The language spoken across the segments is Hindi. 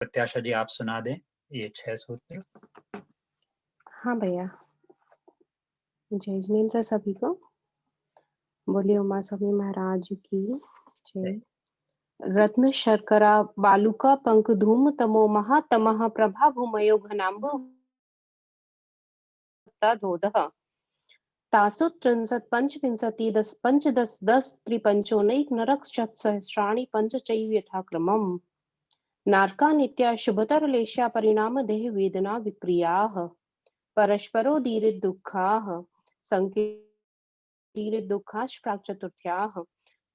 प्रत्याशा जी आप सुना दें ये 6 सूत्र। हाँ भैया। जय जिनेन्द्र सभी को। बोलिए उमा स्वामी महाराज की जय। रत्न शर्करा बालुका पंख धूम तमो महातमः प्रभा भूमयो घनाम्बु दोदः तासु त्रिंशत् पंचविंशति दस पंचदश दश त्रिपंचोनैक नरक सहस्राणि पंच चैव यथाक्रमम् नारका नित्या शुभतरलेशा परिणाम देह वेदना विक्रियाः परस्परोदीरित दुःखाः संकीर्तित दुःखाश्च प्राक् चतुर्थ्याः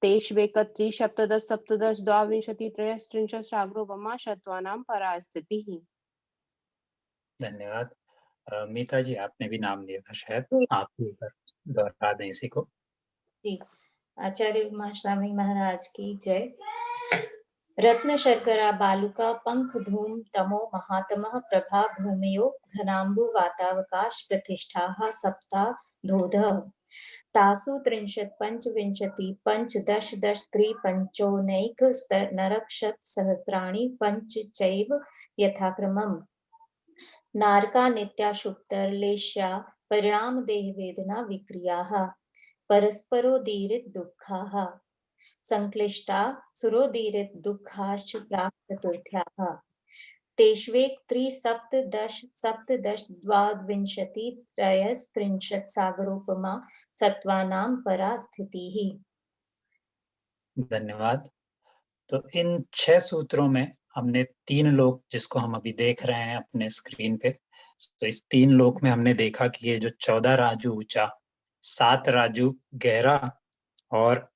तेष्वेकत्री सप्तदश सप्तदश द्वाविंशति त्रयस्त्रिंशत् सागरो वमा शत्वानां परा स्थितिः। धन्यवाद। मीता जी आपने भी नाम लिया था शायद, आप भी एक बार दोहरा दें इसी को। जी, आचार्य उमा स्वामी महाराज की जय। रत्न शर्करा बालुका पंख धूम तमो महातमः प्रभा भूमयो घनाम्बु वातावकाश प्रतिष्ठाः सप्ता धोधः तासु त्रिंशत् पंचविंशति पंच दश दश त्रिपंचोनैक नरक्षत सहस्राणि पंच चैव यथाक्रमम् नारका नित्या शुक्तरलेश्या परिणाम देह वेदना विक्रियाः परस्परोदीरित दुःखाः संक्लिष्टा सुरोदीरित दुःखाश्च प्राक् चतुर्थ्याः तेष्वेक त्रिसप्तदश सप्तदश द्वाविंशति त्रयस्त्रिंशत् सागरोपमा सत्त्वानां परा स्थितिः। धन्यवाद। तो इन 6 सूत्रों में हमने 3 लोक जिसको हम अभी देख रहे हैं अपने स्क्रीन पे, तो इस 3 लोक में हमने देखा कि ये जो 14 राजू ऊंचा, 7 राजू गहरा और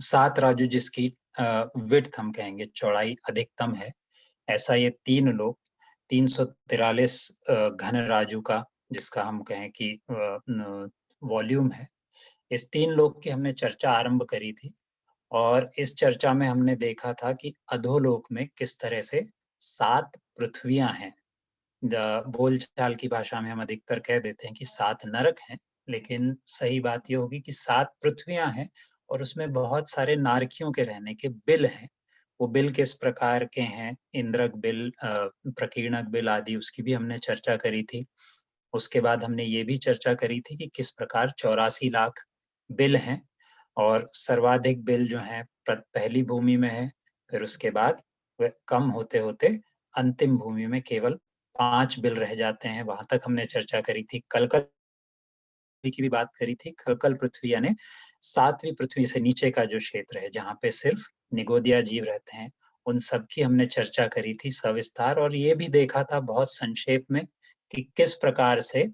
7 राजू जिसकी विड्थ हम कहेंगे चौड़ाई अधिकतम है, ऐसा ये 3 लोक 343 घन राजू का जिसका हम कहें कि वॉल्यूम है, इस 3 लोक की हमने चर्चा आरंभ करी थी। और इस चर्चा में हमने देखा था कि अधोलोक में किस तरह से 7 पृथ्वियां हैं। बोलचाल की भाषा में हम अधिकतर कह देते हैं कि 7 नरक हैं, लेकिन सही बात यह होगी कि 7 पृथ्वियां हैं और उसमें बहुत सारे नारकियों के रहने के बिल हैं। वो बिल किस प्रकार के हैं, इंद्रक बिल, प्रकीर्णक बिल आदि, उसकी भी हमने चर्चा करी थी। उसके बाद हमने ये भी चर्चा करी थी कि किस प्रकार 84 लाख बिल हैं और सर्वाधिक बिल जो है पहली भूमि में है, फिर उसके बाद वह कम होते होते अंतिम भूमि में केवल 5 बिल रह जाते हैं। वहां तक हमने चर्चा करी थी। कलकल की भी बात करी थी। कलकल पृथ्वी यानी 7वीं पृथ्वी से नीचे का जो क्षेत्र है जहाँ पे सिर्फ निगोदिया जीव रहते हैं, उन सब की हमने चर्चा करी थी सविस्तार। और ये भी देखा था बहुत संक्षेप में कि किस प्रकार से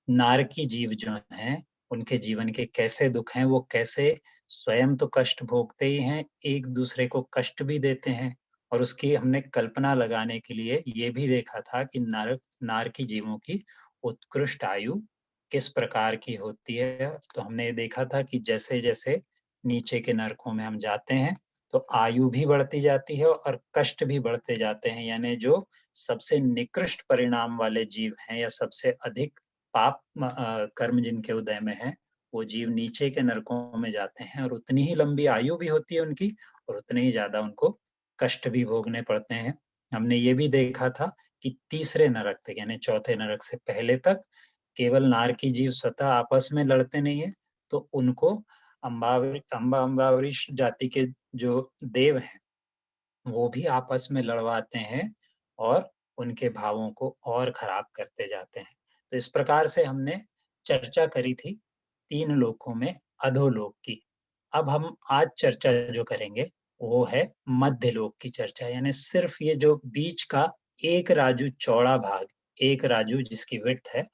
नारकी जीव जो हैं उनके जीवन के कैसे दुख हैं, वो कैसे स्वयं तो कष्ट भोगते ही हैं, एक दूसरे को कष्ट भी देते हैं। और उसकी हमने कल्पना लगाने के लिए ये भी देखा था कि नारकी जीवों की उत्कृष्ट आयु किस प्रकार की होती है। तो हमने ये देखा था कि जैसे जैसे नीचे के नरकों में हम जाते हैं तो आयु भी बढ़ती जाती है और कष्ट भी बढ़ते जाते हैं, यानी जो सबसे निकृष्ट परिणाम वाले जीव हैं या सबसे अधिक पाप कर्म जिनके उदय में है, वो जीव नीचे के नरकों में जाते हैं और उतनी ही लंबी आयु भी होती है उनकी और उतने ही ज्यादा उनको कष्ट भी भोगने पड़ते हैं। हमने ये भी देखा था कि तीसरे नरक तक यानी चौथे नरक से पहले तक केवल नारकी जीव स्वतः आपस में लड़ते नहीं है, तो उनको अम्बावरीश जाति के जो देव हैं वो भी आपस में लड़वाते हैं और उनके भावों को और खराब करते जाते हैं। तो इस प्रकार से हमने चर्चा करी थी 3 लोकों में अधोलोक की। अब हम आज चर्चा जो करेंगे वो है मध्य लोक की चर्चा, यानी सिर्फ ये जो बीच का एक राजू चौड़ा भाग, एक राजू जिसकी विड्थ है,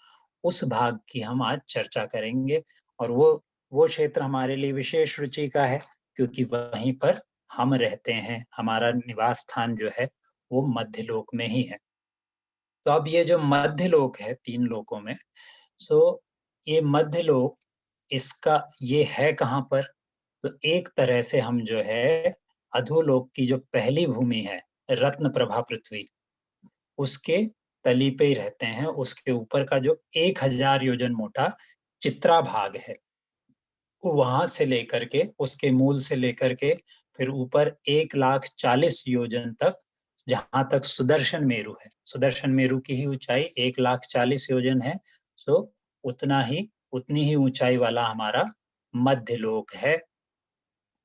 उस भाग की हम आज चर्चा करेंगे। और वो क्षेत्र हमारे लिए विशेष रुचि का है क्योंकि वहीं पर हम रहते हैं, हमारा निवास स्थान जो है वो मध्य लोक में ही है। तो अब ये जो मध्य लोक है 3 लोकों में, सो ये मध्य लोक इसका ये है कहाँ पर? तो एक तरह से हम जो है अधोलोक की जो पहली भूमि है रत्न प्रभा पृथ्वी, उसके तली पे ही रहते हैं। उसके ऊपर का जो 1000 योजन मोटा चित्रा भाग है, वहां से लेकर के उसके मूल से लेकर के फिर ऊपर 1,40,000 योजन तक जहां तक सुदर्शन मेरु है, सुदर्शन मेरु की ही ऊंचाई 1,40,000 योजन है। सो उतनी ही ऊंचाई वाला हमारा मध्य लोक है।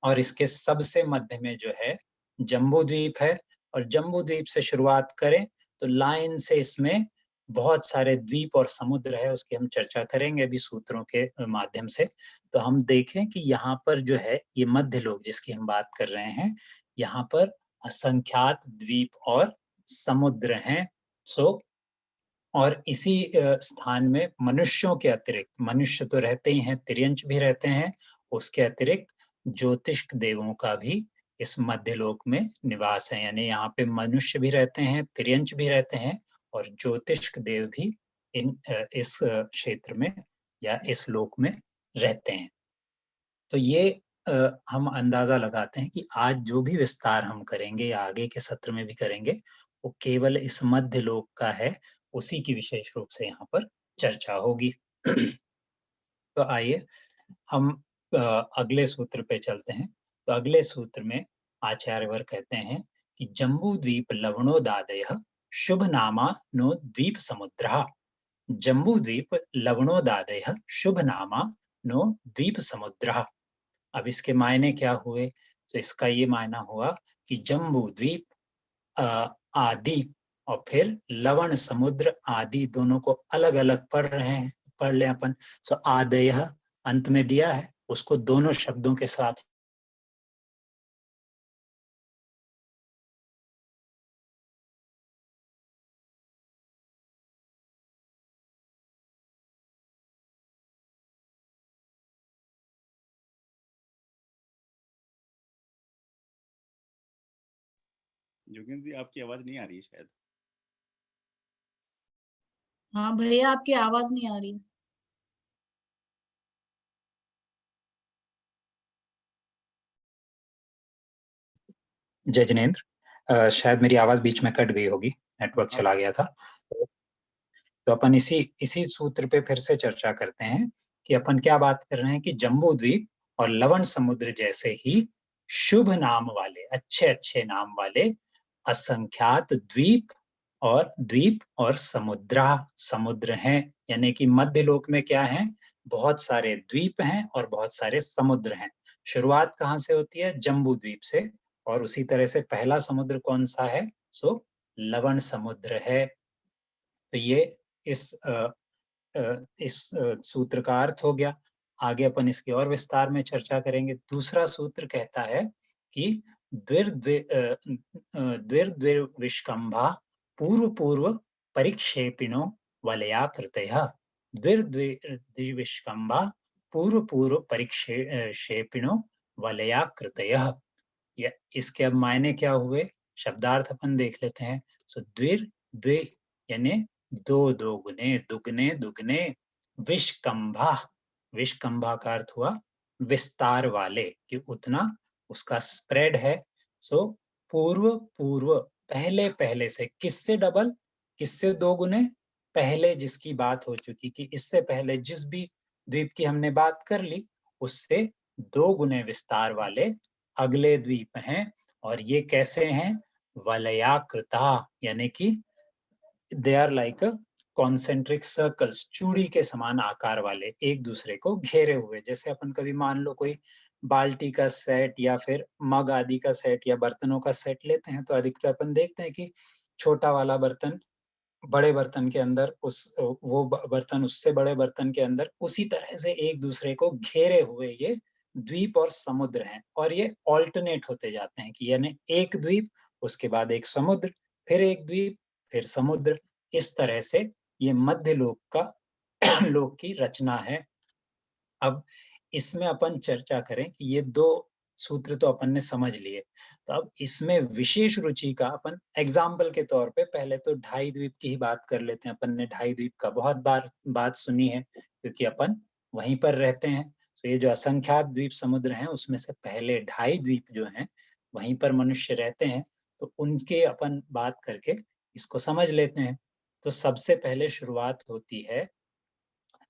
और इसके सबसे मध्य में जो है जम्बू द्वीप है। और जम्बू द्वीप से शुरुआत करें तो लाइन से इसमें बहुत सारे द्वीप और समुद्र है, उसकी हम चर्चा करेंगे अभी सूत्रों के माध्यम से। तो हम देखें कि यहाँ पर जो है ये मध्य लोक जिसकी हम बात कर रहे हैं, यहाँ पर असंख्यात द्वीप और समुद्र हैं। सो और इसी स्थान में मनुष्यों के अतिरिक्त, मनुष्य तो रहते ही हैं, तिर्यंच भी रहते हैं, उसके अतिरिक्त ज्योतिष्क देवों का भी इस मध्यलोक में निवास है। यानी यहाँ पे मनुष्य भी रहते हैं, तिर्यंच भी रहते हैं और ज्योतिष्क देव भी इस क्षेत्र में या इस लोक में रहते हैं। तो ये हम अंदाजा लगाते हैं कि आज जो भी विस्तार हम करेंगे या आगे के सत्र में भी करेंगे वो केवल इस मध्य लोक का है, उसी की विशेष रूप से यहाँ पर चर्चा होगी। तो आइए हम अगले सूत्र पे चलते हैं। तो अगले सूत्र में आचार्यवर कहते हैं कि जम्बू द्वीप लवणोदादयः शुभ नामा नो द्वीप समुद्रः। जम्बू द्वीप लवणोदादयः शुभ नामा नो द्वीप समुद्रः। अब इसके मायने क्या हुए? तो इसका ये मायना हुआ कि जम्बू द्वीप आदि और फिर लवण समुद्र आदि दोनों को अलग अलग पढ़ रहे हैं, पढ़ ले अपन। सो आदय अंत में दिया है, उसको दोनों शब्दों के साथ जोगेंद्र जी आपकी आवाज नहीं आ रही है शायद। हाँ भैया आपकी आवाज नहीं आ रही। जय जिनेन्द्र, शायद मेरी आवाज बीच में कट गई होगी, नेटवर्क चला गया था। तो अपन इसी सूत्र पे फिर से चर्चा करते हैं कि अपन क्या बात कर रहे हैं कि जम्बू द्वीप और लवण समुद्र जैसे ही शुभ नाम वाले, अच्छे अच्छे नाम वाले असंख्यात द्वीप और समुद्र हैं। यानी कि मध्य लोक में क्या है, बहुत सारे द्वीप हैं और बहुत सारे समुद्र हैं। शुरुआत कहाँ से होती है? जम्बू द्वीप से। और उसी तरह से पहला समुद्र कौन सा है? सो लवण समुद्र है। तो ये इस सूत्र का अर्थ हो गया। आगे अपन इसकी और विस्तार में चर्चा करेंगे। दूसरा सूत्र कहता है कि द्विर्द्विर्विष्कंभा पूर्व पूर्व परिक्षेपिणो वलयाकृतयः। द्विर्द्विर्विष्कंभा पूर्व पूर्व परिक्षेपिणो वलयाकृतयः। इसके अब मायने क्या हुए, शब्दार्थ अपन देख लेते हैं। सो द्वि यानी दो दोगुने, दुगने दुगने, विष्कंभा, विष्कंभा का अर्थ हुआ विस्तार वाले, कि उतना उसका स्प्रेड है। सो पूर्व पूर्व पहले पहले से, किससे डबल, किससे दो गुने? पहले जिसकी बात हो चुकी कि इससे पहले जिस भी द्वीप की हमने बात कर ली उससे दो गुने विस्तार वाले अगले द्वीप हैं। और ये कैसे हैं? वलयाकृता, यानी कि they are like concentric circles, चूड़ी के समान आकार वाले, एक दूसरे को घेरे हुए। जैसे अपन कभी मान लो कोई बाल्टी का सेट या फिर मग आदि का सेट या बर्तनों का सेट लेते हैं तो अधिकतर अपन देखते हैं कि छोटा वाला बर्तन बड़े बर्तन के अंदर, वो बर्तन उससे बड़े बर्तन के अंदर, उसी तरह से एक दूसरे को घेरे हुए ये द्वीप और समुद्र हैं। और ये ऑल्टरनेट होते जाते हैं कि यानी एक द्वीप, उसके बाद एक समुद्र, फिर एक द्वीप, फिर समुद्र। इस तरह से ये मध्य लोक का लोक की रचना है। अब इसमें अपन चर्चा करें कि ये दो सूत्र तो अपन ने समझ लिए, तो अब इसमें विशेष रुचि का अपन एग्जाम्पल के तौर पे पहले तो ढाई द्वीप की ही बात कर लेते हैं। अपन ने ढाई द्वीप का बहुत बार बात सुनी है क्योंकि अपन वहीं पर रहते हैं। तो ये जो असंख्यात द्वीप समुद्र हैं उसमें से पहले ढाई द्वीप जो हैं वहीं पर मनुष्य रहते हैं, तो उनके अपन बात करके इसको समझ लेते हैं। तो सबसे पहले शुरुआत होती है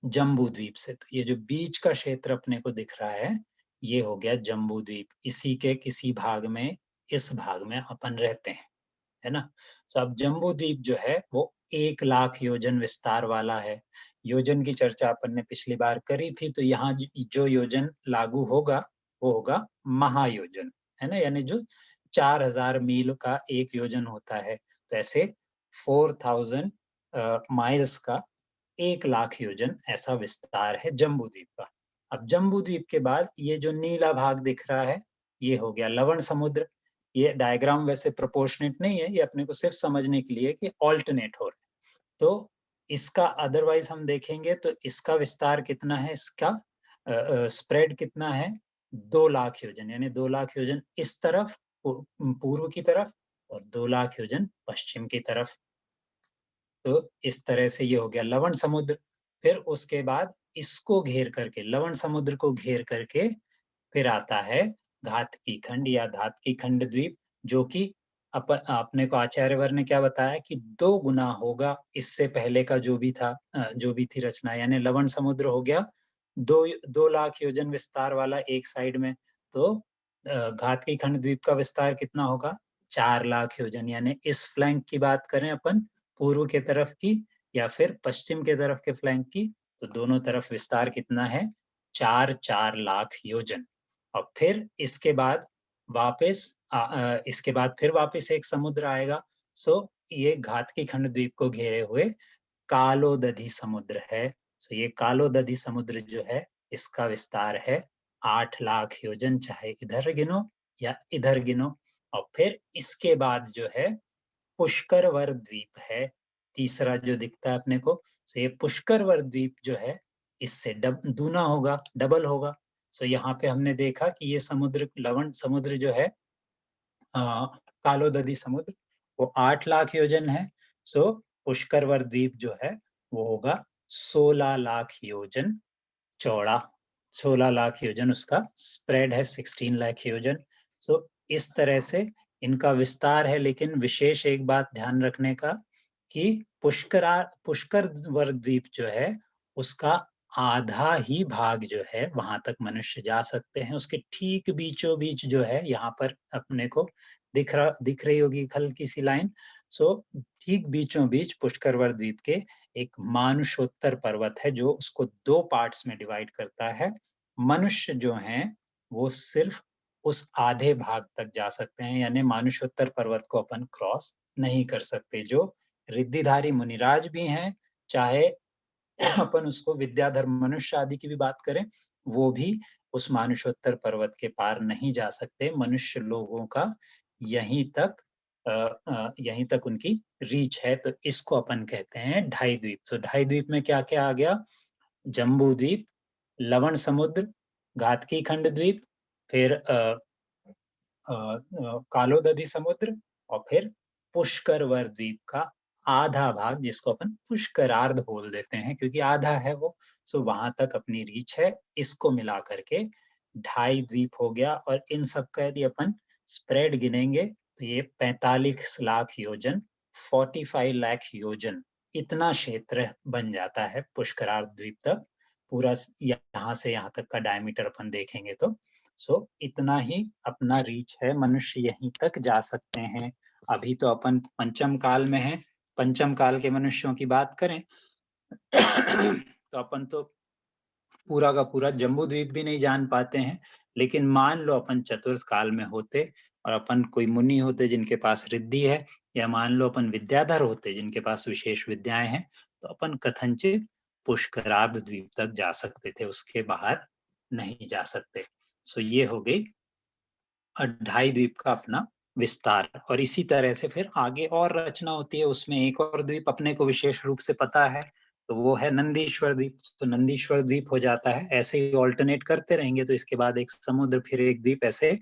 जम्बू द्वीप से। तो ये जो बीच का क्षेत्र अपने को दिख रहा है ये हो गया जम्बू द्वीप। इसी के किसी भाग में, इस भाग में अपन रहते हैं, है ना। तो अब जम्बू द्वीप जो है वो 1 लाख योजन विस्तार वाला है। योजन की चर्चा अपन ने पिछली बार करी थी, तो यहाँ जो योजन लागू होगा वो होगा महायोजन, है ना, यानी जो 4000 मील का एक योजन होता है। तो ऐसे 4000 माइल्स का 1 लाख योजन ऐसा विस्तार है जम्बू द्वीप का। अब जम्बू द्वीप के बाद ये जो नीला भाग दिख रहा है ये हो गया लवण समुद्र। ये डायग्राम वैसे प्रोपोर्शनेट नहीं है, ये अपने को सिर्फ समझने के लिए कि ऑल्टरनेट हो रहा है। तो इसका अदरवाइज हम देखेंगे तो इसका विस्तार कितना है, इसका स्प्रेड कितना है, 2 लाख योजन, यानी 2 लाख योजन इस तरफ पूर्व की तरफ और 2 लाख योजन पश्चिम की तरफ। तो इस तरह से ये हो गया लवण समुद्र। फिर उसके बाद इसको घेर करके, लवण समुद्र को घेर करके फिर आता है घातकी खंड या धातकी खंड द्वीप, जो कि आपने को आचार्यवर ने क्या बताया कि 2 गुना होगा इससे पहले का जो भी था, जो भी थी रचना, यानी लवण समुद्र हो गया 2 लाख योजन विस्तार वाला एक साइड में, तो घातकी खंड द्वीप का विस्तार कितना होगा, 4 लाख योजन। यानी इस फ्लैंक की बात करें अपन पूर्व के तरफ की या फिर पश्चिम के तरफ के फ्लैंक की, तो दोनों तरफ विस्तार कितना है, 4 लाख योजन। और फिर इसके बाद वापस एक समुद्र आएगा। सो ये घातकी खंड द्वीप को घेरे हुए कालोदधी समुद्र है। सो ये कालोदधी समुद्र जो है इसका विस्तार है 8 लाख योजन, चाहे इधर गिनो या इधर गिनो। और फिर इसके बाद जो है पुष्करवर द्वीप है, तीसरा जो दिखता है अपने को। सो ये पुष्करवर द्वीप जो है इससे दूना होगा, डबल होगा। सो यहाँ पे हमने देखा कि ये समुद्र, लवण समुद्र जो है कालोदधी समुद्र, वो 8 लाख योजन है। सो पुष्करवर द्वीप जो है वो होगा 16 लाख योजन चौड़ा, 16 लाख योजन उसका स्प्रेड है, 16 लाख योजन। सो इस तरह से इनका विस्तार है। लेकिन विशेष एक बात ध्यान रखने का कि पुष्करवर द्वीप जो है उसका आधा ही भाग जो है वहां तक मनुष्य जा सकते हैं। उसके ठीक बीचों बीच जो है, यहाँ पर अपने को दिख रही होगी हल्की सी लाइन। सो ठीक बीचों बीच पुष्करवर द्वीप के एक मानुषोत्तर पर्वत है जो उसको 2 पार्ट्स में डिवाइड करता है। मनुष्य जो हैं वो सिर्फ उस आधे भाग तक जा सकते हैं, यानी मानुषोत्तर पर्वत को अपन क्रॉस नहीं कर सकते। जो रिद्धिधारी मुनिराज भी हैं, चाहे अपन उसको विद्याधर मनुष्य आदि की भी बात करें, वो भी उस मानुषोत्तर पर्वत के पार नहीं जा सकते। मनुष्य लोगों का यहीं तक उनकी रीच है। तो इसको अपन कहते हैं ढाई द्वीप। तो ढाई द्वीप में क्या क्या आ गया, जम्बू द्वीप, लवण समुद्र, घातकी खंड द्वीप, फिर कालोदधी समुद्र, और फिर पुष्करवर द्वीप का आधा भाग जिसको अपन पुष्करार्ध बोल देते हैं क्योंकि आधा है वो। सो वहां तक अपनी रीच है। इसको मिला करके ढाई द्वीप हो गया। और इन सब का यदि अपन स्प्रेड गिनेंगे तो ये 45 लाख योजन, 45 लाख योजन, इतना क्षेत्र बन जाता है पुष्करार्ध द्वीप तक। पूरा यहाँ से यहाँ तक का डायमीटर अपन देखेंगे तो सो इतना ही अपना रीच है, मनुष्य यहीं तक जा सकते हैं। अभी तो अपन पंचम काल में हैं। पंचम काल के मनुष्यों की बात करें तो अपन तो पूरा का पूरा जम्बू द्वीप भी नहीं जान पाते हैं। लेकिन मान लो अपन चतुर्थ काल में होते और अपन कोई मुनि होते जिनके पास रिद्धि है, या मान लो अपन विद्याधर होते जिनके पास विशेष विद्याएं हैं, तो अपन कथनचित पुष्करार्ध द्वीप तक जा सकते थे, उसके बाहर नहीं जा सकते। सो ये हो गई ढाई द्वीप का अपना विस्तार। और इसी तरह से फिर आगे और रचना होती है। उसमें एक और द्वीप अपने को विशेष रूप से पता है, तो वो है नंदीश्वर द्वीप। तो नंदीश्वर द्वीप हो जाता है, ऐसे ही ऑल्टरनेट करते रहेंगे तो इसके बाद एक समुद्र फिर एक द्वीप, ऐसे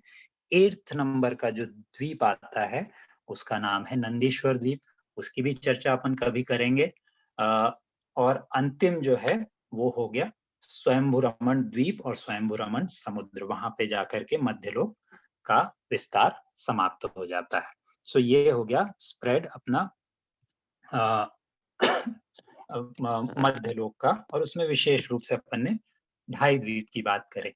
8th नंबर का जो द्वीप आता है उसका नाम है नंदीश्वर द्वीप। उसकी भी चर्चा अपन कभी करेंगे। और अंतिम जो है वो हो गया स्वयंभू द्वीप और स्वयंभू समुद्र। वहां पे जाकर के मध्यलोक का विस्तार समाप्त हो जाता है। सो ये हो गया स्प्रेड अपना मध्यलोक का। और उसमें विशेष रूप से अपन ने ढाई द्वीप की बात करें।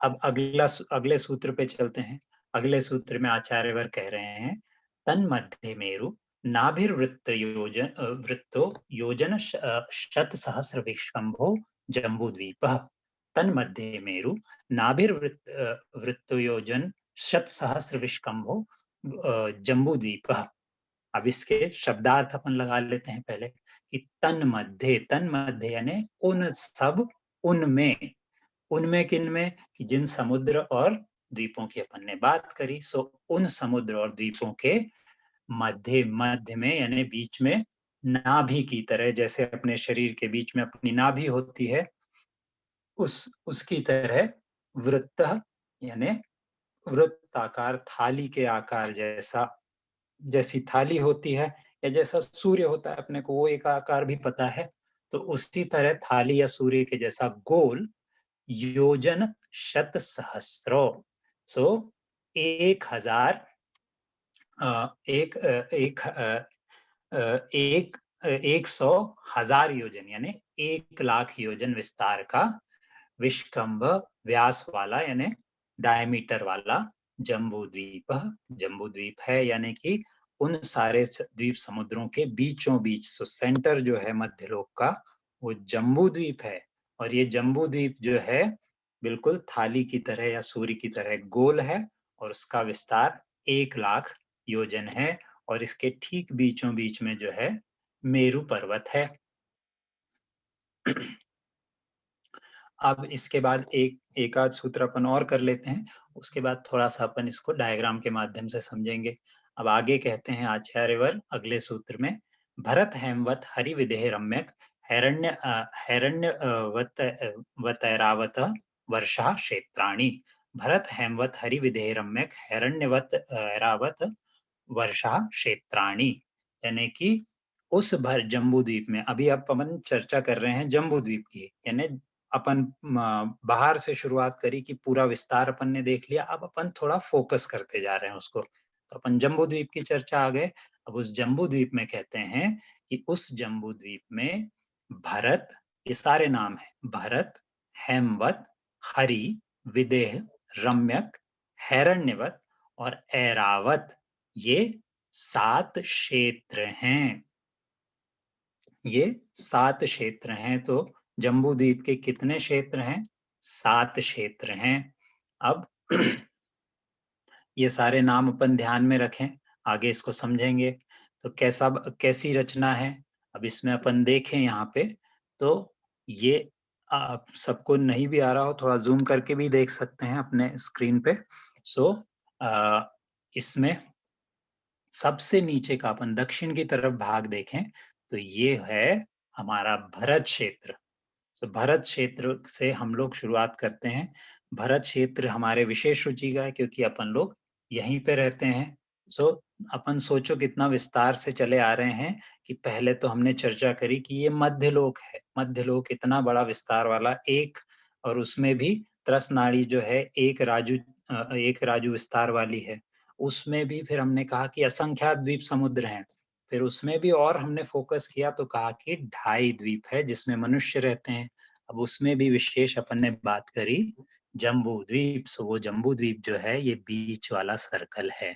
अब अगले सूत्र पे चलते हैं। अगले सूत्र में आचार्यवर कह रहे हैं तन्मध्ये मेरु वृत्तो योजन शत सहस्र विष्कंभो जम्बूद्वीपः। तन्मध्ये मेरु वृत्तो योजन शत सहस्र विष्कंभो जम्बूद्वीपः। अब इसके शब्दार्थ अपन लगा लेते हैं पहले कि तन मध्य यानी उन सब, उनमें किनमें कि जिन समुद्र और द्वीपों की अपन ने बात करी। सो उन समुद्र और द्वीपों के मध्य में यानी बीच में, नाभि की तरह, जैसे अपने शरीर के बीच में अपनी नाभि होती है, उसकी तरह वृत्त यानी वृत्ताकार, थाली के आकार जैसी थाली होती है, या जैसा सूर्य होता है अपने को वो एक आकार भी पता है, तो उसी तरह थाली या सूर्य के जैसा गोल, योजन शत सहस्रो, सो 100,000 योजन यानी 1,00,000 योजन विस्तार का विष्कंभ व्यास वाला यानी डायमीटर वाला जम्बू द्वीप है। यानी कि उन सारे द्वीप समुद्रों के बीचों बीच, सो सेंटर जो है मध्यलोक का वो जम्बू द्वीप है। और ये जम्बू द्वीप जो है बिल्कुल थाली की तरह या सूर्य की तरह गोल है, और उसका विस्तार 1,00,000 योजन है। और इसके ठीक बीचों बीच में जो है मेरु पर्वत है। अब इसके बाद एक आध सूत्र अपन और कर लेते हैं, उसके बाद थोड़ा सा अपन इसको डायग्राम के माध्यम से समझेंगे। अब आगे कहते हैं आचार्यवर अगले सूत्र में, भरत हेमवत हरि विदेह रम्यक हिरण्यवतैरावत वर्षा क्षेत्राणि। भरत हेमवत हरि विदेह रम्यक हिरण्यवत ऐरावत वर्षा क्षेत्राणि, यानी कि उस भर जम्बू द्वीप में, अभी अपन चर्चा कर रहे हैं जम्बू द्वीप की, यानी अपन बाहर से शुरुआत करी कि पूरा विस्तार अपन ने देख लिया, अब अपन थोड़ा फोकस करते जा रहे हैं उसको। तो अपन जम्बू द्वीप की चर्चा आ गए। अब उस जम्बू द्वीप में कहते हैं कि उस जम्बू द्वीप में भरत, ये सारे नाम है, भरत, हेमवत, हरि, विदेह, रम्यक, हिरण्यवत और ऐरावत, ये 7 क्षेत्र हैं। ये 7 क्षेत्र हैं। तो जम्बू द्वीप के कितने क्षेत्र हैं? 7 क्षेत्र हैं। अब ये सारे नाम अपन ध्यान में रखें, आगे इसको समझेंगे। तो कैसी रचना है, अब इसमें अपन देखें यहाँ पे, तो ये आप सबको नहीं भी आ रहा हो, थोड़ा जूम करके भी देख सकते हैं अपने स्क्रीन पे। सो इसमें सबसे नीचे का अपन दक्षिण की तरफ भाग देखें तो ये है हमारा भरत क्षेत्र। तो भरत क्षेत्र से हम लोग शुरुआत करते हैं। भरत क्षेत्र हमारे विशेष रुचि का है क्योंकि अपन लोग यहीं पे रहते हैं। सो अपन सोचो कितना विस्तार से चले आ रहे हैं कि पहले तो हमने चर्चा करी कि ये मध्यलोक है। मध्यलोक इतना बड़ा विस्तार वाला एक, और उसमें भी त्रस नाड़ी जो है एक राजू विस्तार वाली है। उसमें भी फिर हमने कहा कि असंख्यात द्वीप समुद्र हैं। फिर उसमें भी और हमने फोकस किया तो कहा कि 2.5 द्वीप है जिसमें मनुष्य रहते हैं। अब उसमें भी विशेष अपन ने बात करी जम्बू द्वीप। सो वो जम्बू द्वीप जो है ये बीच वाला सर्कल है।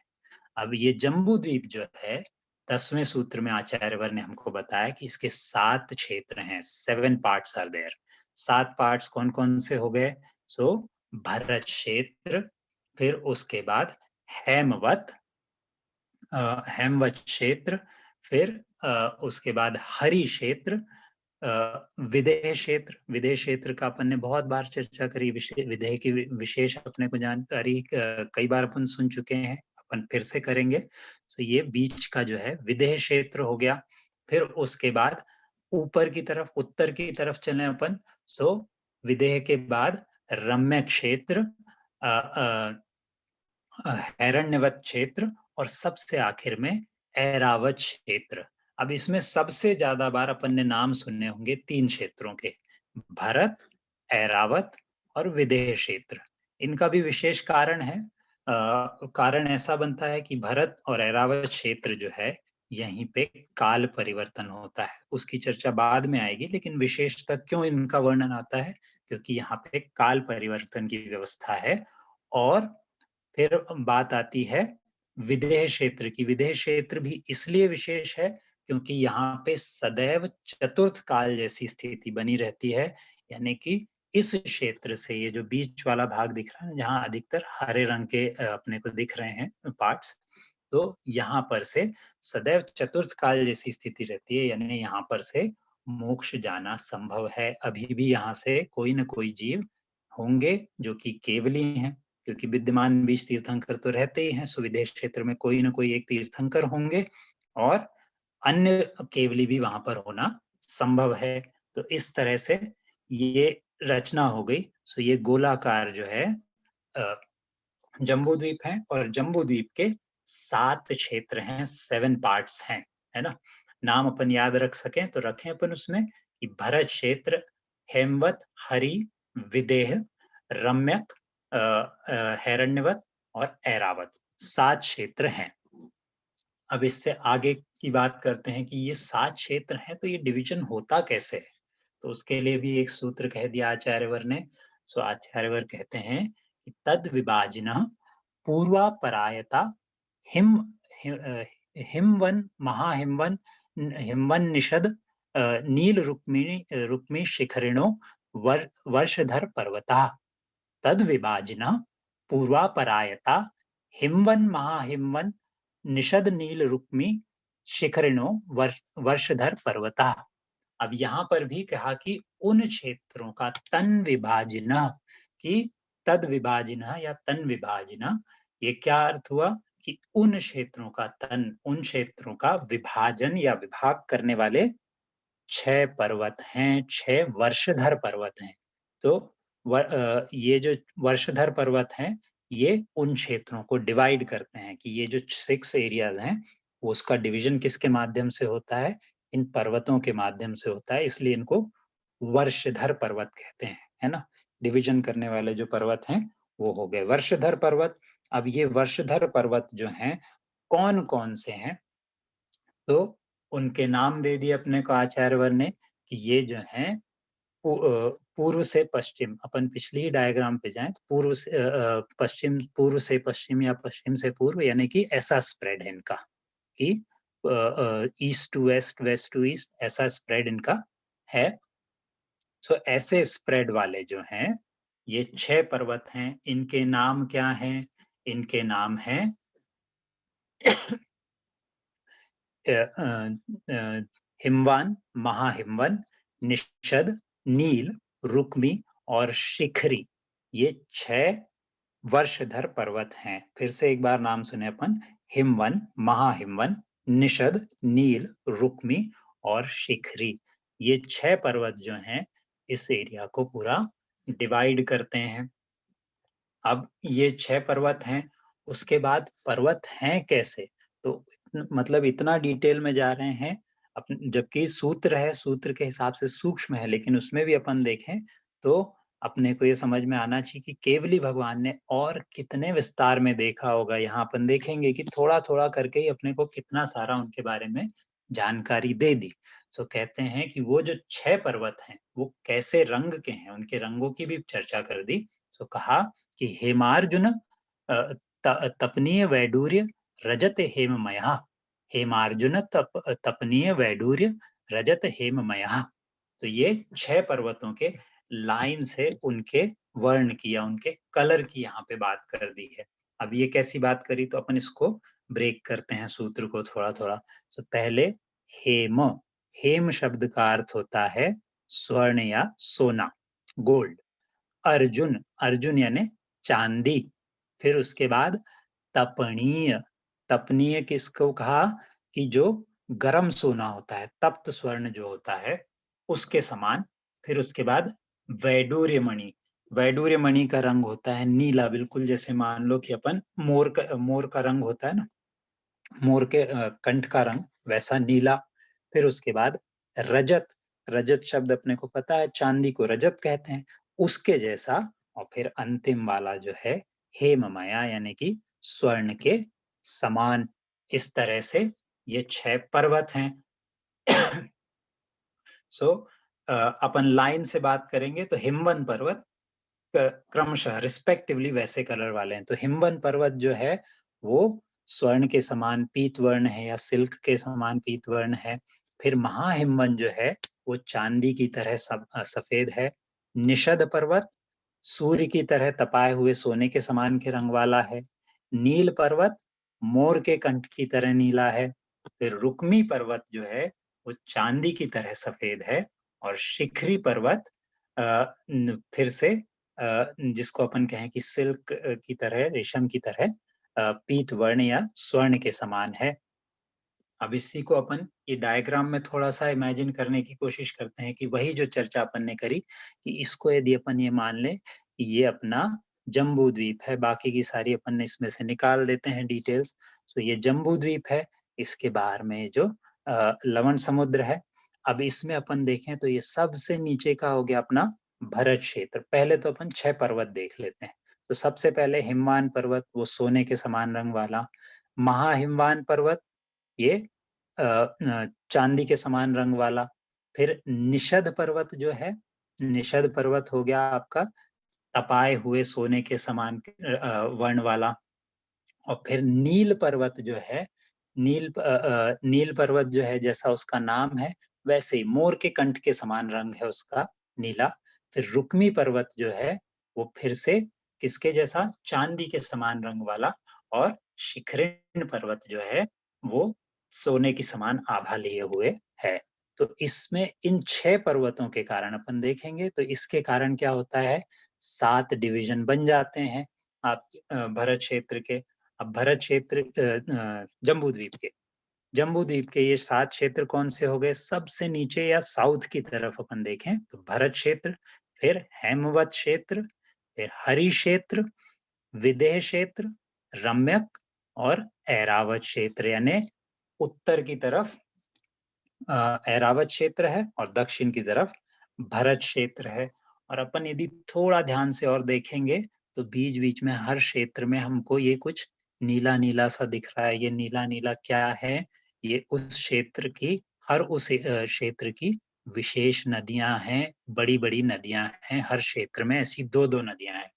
अब ये जम्बू द्वीप जो है 10वें सूत्र में आचार्यवर ने हमको बताया कि इसके 7 क्षेत्र हैं, 7 पार्ट्स आर देयर। 7 पार्ट्स कौन कौन से हो गए? सो भरत क्षेत्र, फिर उसके बाद हेमवत क्षेत्र, फिर उसके बाद हरि क्षेत्र, विदेह क्षेत्र का अपन ने बहुत बार चर्चा करी। विदेह की विशेष अपने को जानकारी कई बार अपन सुन चुके हैं, अपन फिर से करेंगे। तो ये बीच का जो है विदेह क्षेत्र हो गया। फिर उसके बाद ऊपर की तरफ, उत्तर की तरफ चले अपन। सो विदेह के बाद रम्य क्षेत्र, हिरण्यवत क्षेत्र, और सबसे आखिर में ऐरावत क्षेत्र। अब इसमें सबसे ज्यादा बार अपन ने नाम सुनने होंगे 3 क्षेत्रों के, भरत, ऐरावत और विदेह क्षेत्र। इनका भी विशेष कारण है। कारण ऐसा बनता है कि भरत और ऐरावत क्षेत्र जो है यहीं पे काल परिवर्तन होता है, उसकी चर्चा बाद में आएगी। लेकिन विशेषतः क्यों इनका वर्णन आता है? क्योंकि यहाँ पे काल परिवर्तन की व्यवस्था है। और फिर बात आती है विदेह क्षेत्र की। विदेह क्षेत्र भी इसलिए विशेष है क्योंकि यहाँ पे सदैव चतुर्थ काल जैसी स्थिति बनी रहती है, यानी कि इस क्षेत्र से ये जो बीच वाला भाग दिख रहा है, जहाँ अधिकतर हरे रंग के अपने को दिख रहे हैं पार्ट्स, तो यहाँ पर से सदैव चतुर्थ काल जैसी स्थिति रहती है, यानी यहाँ पर से मोक्ष जाना संभव है। अभी भी यहाँ से कोई न कोई जीव होंगे जो कि केवली हैं, क्योंकि विद्यमान 20 तीर्थंकर तो रहते ही हैं, सो विदेश क्षेत्र में कोई न कोई एक तीर्थंकर होंगे और अन्य केवली भी वहां पर होना संभव है। तो इस तरह से ये रचना हो गई। सो ये गोलाकार जो है जम्बू द्वीप है, और जम्बू द्वीप के 7 क्षेत्र हैं, 7 पार्ट्स हैं, है ना। नाम अपन याद रख सकें तो रखें अपन उसमें कि भरत क्षेत्र, हेमवत, हरि, विदेह, रम्यक, हिरण्यवत और ऐरावत, 7 क्षेत्र हैं। अब इससे आगे की बात करते हैं कि ये 7 क्षेत्र हैं, तो ये डिवीजन होता कैसे है। तो उसके लिए भी एक सूत्र कह दिया आचार्यवर ने। सो आचार्यवर कहते हैं कि तद विभाजिनः पूर्वापरायता हिम हिमवन महाहिमवन हिमवन निषद नील रुक्मी शिखरिणो वर्षधर पर्वता। तद विभाजिनः पूर्वापरायता हिमवन महाहिमवन निषद नील रुक्मी शिखरिणो वर्षधर पर्वता। अब यहाँ पर भी कहा कि उन क्षेत्रों का तन विभाजिनः, कि तद विभाजिनः या तन विभाजिनः, ये क्या अर्थ हुआ कि उन क्षेत्रों का तन, उन क्षेत्रों का विभाजन या विभाग करने वाले 6 पर्वत हैं, 6 वर्षधर पर्वत हैं। तो ये जो वर्षधर पर्वत हैं, ये उन क्षेत्रों को डिवाइड करते हैं कि ये जो 6 एरियाज हैं, उसका डिवीजन किसके माध्यम से होता है, इन पर्वतों के माध्यम से होता है, इसलिए इनको वर्षधर पर्वत कहते हैं, है ना। डिवीजन करने वाले जो पर्वत हैं वो हो गए वर्षधर पर्वत। अब ये वर्षधर पर्वत जो हैं कौन कौन से हैं, तो उनके नाम दे दिए अपने को आचार्यवर ने कि ये जो हैं पूर्व से पश्चिम, अपन पिछली ही डायग्राम पे जाएं तो पूर्व से पश्चिम, पूर्व से पश्चिम या पश्चिम से पूर्व, यानी कि ऐसा स्प्रेड है इनका कि east to west, west to east, ऐसा स्प्रेड इनका है। सो ऐसे स्प्रेड वाले जो हैं ये 6 पर्वत हैं। इनके नाम क्या हैं, इनके नाम हैं हिमवान, महाहिमवन, निषद, नील, रुक्मी और शिखरी। ये 6 वर्षधर पर्वत हैं। फिर से एक बार नाम सुने अपन, हिमवन, महाहिमवन, निषद, नील, रुक्मी और शिखरी। ये 6 पर्वत जो हैं इस एरिया को पूरा डिवाइड करते हैं। अब ये 6 पर्वत हैं, उसके बाद पर्वत हैं कैसे, तो मतलब इतना डिटेल में जा रहे हैं जबकि सूत्र है, सूत्र के हिसाब से सूक्ष्म है, लेकिन उसमें भी अपन देखें तो अपने को ये समझ में आना चाहिए कि केवली भगवान ने और कितने विस्तार में देखा होगा। यहाँ अपन देखेंगे कि थोड़ा थोड़ा करके ही अपने को कितना सारा उनके बारे में जानकारी दे दी। सो कहते हैं कि वो जो 6 पर्वत हैं वो कैसे रंग के हैं, उनके रंगों की भी चर्चा कर दी। सो कहा कि हेमार्जुन तपनीय वैडूर्य रजत हेममयः, हेमार्जुन तपनीय वैडूर्य रजत हेममयः। तो ये 6 पर्वतों के लाइन से उनके वर्ण किया, उनके कलर की यहाँ पे बात कर दी है। अब ये कैसी बात करी, तो अपन इसको ब्रेक करते हैं सूत्र को थोड़ा थोड़ा। तो पहले हेम, हेम शब्द का अर्थ होता है स्वर्ण या सोना, गोल्ड। अर्जुन, अर्जुन यानी चांदी। फिर उसके बाद तपनीय, तपनीय किसको कहा कि जो गरम सोना होता है, तप्त स्वर्ण जो होता है उसके समान। फिर उसके बाद वैडूर्य मणि, वैडूर्य मणि का रंग होता है नीला, बिल्कुल जैसे मान लो कि अपन मोर का रंग होता है ना, मोर के कंठ का रंग, वैसा नीला। फिर उसके बाद रजत, रजत शब्द अपने को पता है चांदी को रजत कहते हैं, उसके जैसा। और फिर अंतिम वाला जो है हेममया, यानी कि स्वर्ण के समान। इस तरह से ये 6 पर्वत हैं। सो अपन लाइन से बात करेंगे तो हिमवन पर्वत क्रमशः रिस्पेक्टिवली वैसे कलर वाले हैं। तो हिमवन पर्वत जो है वो स्वर्ण के समान पीत वर्ण है या सिल्क के समान पीत वर्ण है। फिर महाहिमवन जो है वो चांदी की तरह सफेद है। निषद पर्वत सूर्य की तरह तपाए हुए सोने के समान के रंग वाला है। नील पर्वत मोर के कंठ की तरह नीला है। फिर रुक्मी पर्वत जो है वो चांदी की तरह सफेद है। और शिखरी पर्वत फिर से जिसको अपन कहें कि सिल्क की तरह, रेशम की तरह पीत वर्ण या स्वर्ण के समान है। अब इसी को अपन ये डायग्राम में थोड़ा सा इमेजिन करने की कोशिश करते हैं कि वही जो चर्चा अपन ने करी कि इसको यदि अपन ये मान ले कि ये अपना जम्बू द्वीप है, बाकी की सारी अपन ने इसमें से निकाल देते हैं डिटेल्स। तो ये जम्बू द्वीप है, इसके बाहर में जो लवण समुद्र है। अब इसमें अपन देखें तो ये सबसे नीचे का हो गया अपना भरत क्षेत्र। पहले तो अपन 6 पर्वत देख लेते हैं। तो सबसे पहले हिमवान पर्वत, वो सोने के समान रंग वाला। महाहिमवान पर्वत, ये चांदी के समान रंग वाला। फिर निषद पर्वत जो है, निषद पर्वत हो गया आपका तपाए हुए सोने के समान वर्ण वाला। और फिर नील पर्वत जो है, नील पर्वत जो है जैसा उसका नाम है वैसे ही मोर के कंठ के समान रंग है उसका, नीला। फिर रुक्मी पर्वत जो है वो फिर से किसके जैसा, चांदी के समान रंग वाला। और शिखरिण पर्वत जो है वो सोने की समान आभा लिए हुए है। तो इसमें इन 6 पर्वतों के कारण अपन देखेंगे तो इसके कारण क्या होता है, 7 डिवीजन बन जाते हैं आप भरत क्षेत्र के। अब भरत क्षेत्र जम्बू द्वीप के ये 7 क्षेत्र कौन से हो गए, सबसे नीचे या साउथ की तरफ अपन देखें तो भरत क्षेत्र, फिर हेमवत क्षेत्र, फिर हरि क्षेत्र, विदेह क्षेत्र, रम्यक और ऐरावत क्षेत्र। यानी उत्तर की तरफ ऐरावत क्षेत्र है और दक्षिण की तरफ भरत क्षेत्र है। और अपन यदि थोड़ा ध्यान से और देखेंगे तो बीच बीच में हर क्षेत्र में हमको ये कुछ नीला नीला सा दिख रहा है। ये नीला नीला क्या है, ये उस क्षेत्र की, हर उस क्षेत्र की विशेष नदियां हैं, बड़ी बड़ी नदियां हैं। हर क्षेत्र में ऐसी 2-2 नदियां हैं।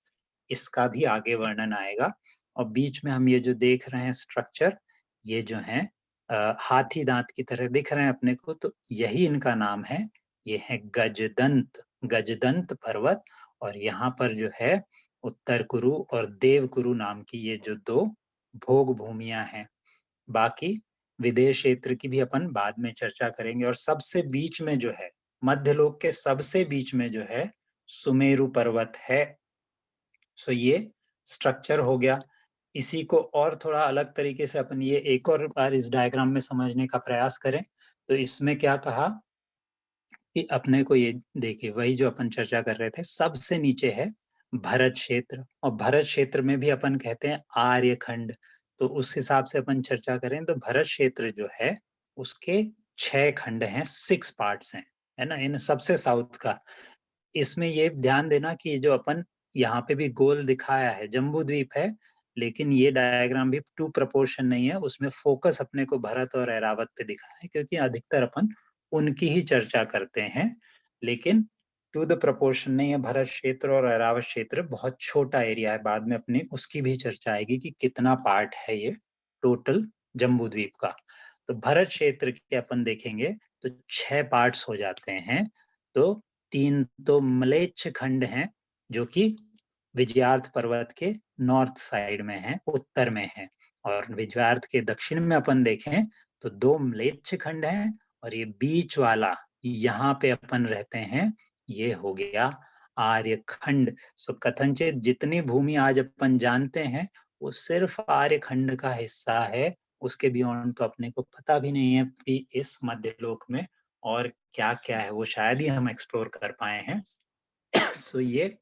इसका भी आगे वर्णन आएगा। और बीच में हम ये जो देख रहे हैं स्ट्रक्चर, ये जो है हाथी दांत की तरह दिख रहे हैं अपने को, तो यही इनका नाम है। ये है गजदंत, गजदंत पर्वत। और यहाँ पर जो है उत्तर कुरु और देव कुरु नाम की ये जो 2 भोग भूमियां हैं। बाकी विदेश क्षेत्र की भी अपन बाद में चर्चा करेंगे। और सबसे बीच में जो है, मध्यलोक के सबसे बीच में जो है सुमेरु पर्वत है। सो ये स्ट्रक्चर हो गया। इसी को और थोड़ा अलग तरीके से अपन ये एक और बार इस डायग्राम में समझने का प्रयास करें तो इसमें क्या कहा कि अपने को ये देखिए, वही जो अपन चर्चा कर रहे थे, सबसे नीचे है भरत क्षेत्र। और भरत क्षेत्र में भी अपन कहते हैं आर्यखंड। तो उस हिसाब से अपन चर्चा करें तो भरत क्षेत्र जो है उसके 6 खंड हैं, 6 पार्ट्स हैं, है ना। इन सबसे साउथ का, इसमें ये ध्यान देना कि जो अपन यहाँ पे भी गोल दिखाया है जम्बू द्वीप है, लेकिन ये डायग्राम भी टू प्रपोर्शन नहीं है। उसमें फोकस अपने को भरत और ऐरावत पे दिखा है क्योंकि अधिकतर अपन उनकी ही चर्चा करते हैं, लेकिन टू द प्रपोर्शन नहीं है। भरत क्षेत्र और ऐरावत क्षेत्र बहुत छोटा एरिया है, बाद में अपनी उसकी भी चर्चा आएगी कि कितना पार्ट है ये टोटल जम्बू द्वीप का। तो भरत क्षेत्र के अपन देखेंगे तो 6 पार्ट्स हो जाते हैं। तो 3 तो मलेच्छ खंड हैं जो कि विजयार्थ पर्वत के नॉर्थ साइड में है, उत्तर में है। और विजयार्थ के दक्षिण में अपन देखें तो 2 मलेच्छ खंड हैं। और ये बीच वाला यहाँ पे अपन रहते हैं, ये हो गया आर्यखंड। सो कथनचित जितनी भूमि आज अपन जानते हैं वो सिर्फ आर्यखंड का हिस्सा है। उसके बियॉन्ड तो अपने को पता भी नहीं है कि इस मध्यलोक में और क्या क्या है, वो शायद ही हम एक्सप्लोर कर पाए हैं। सो ये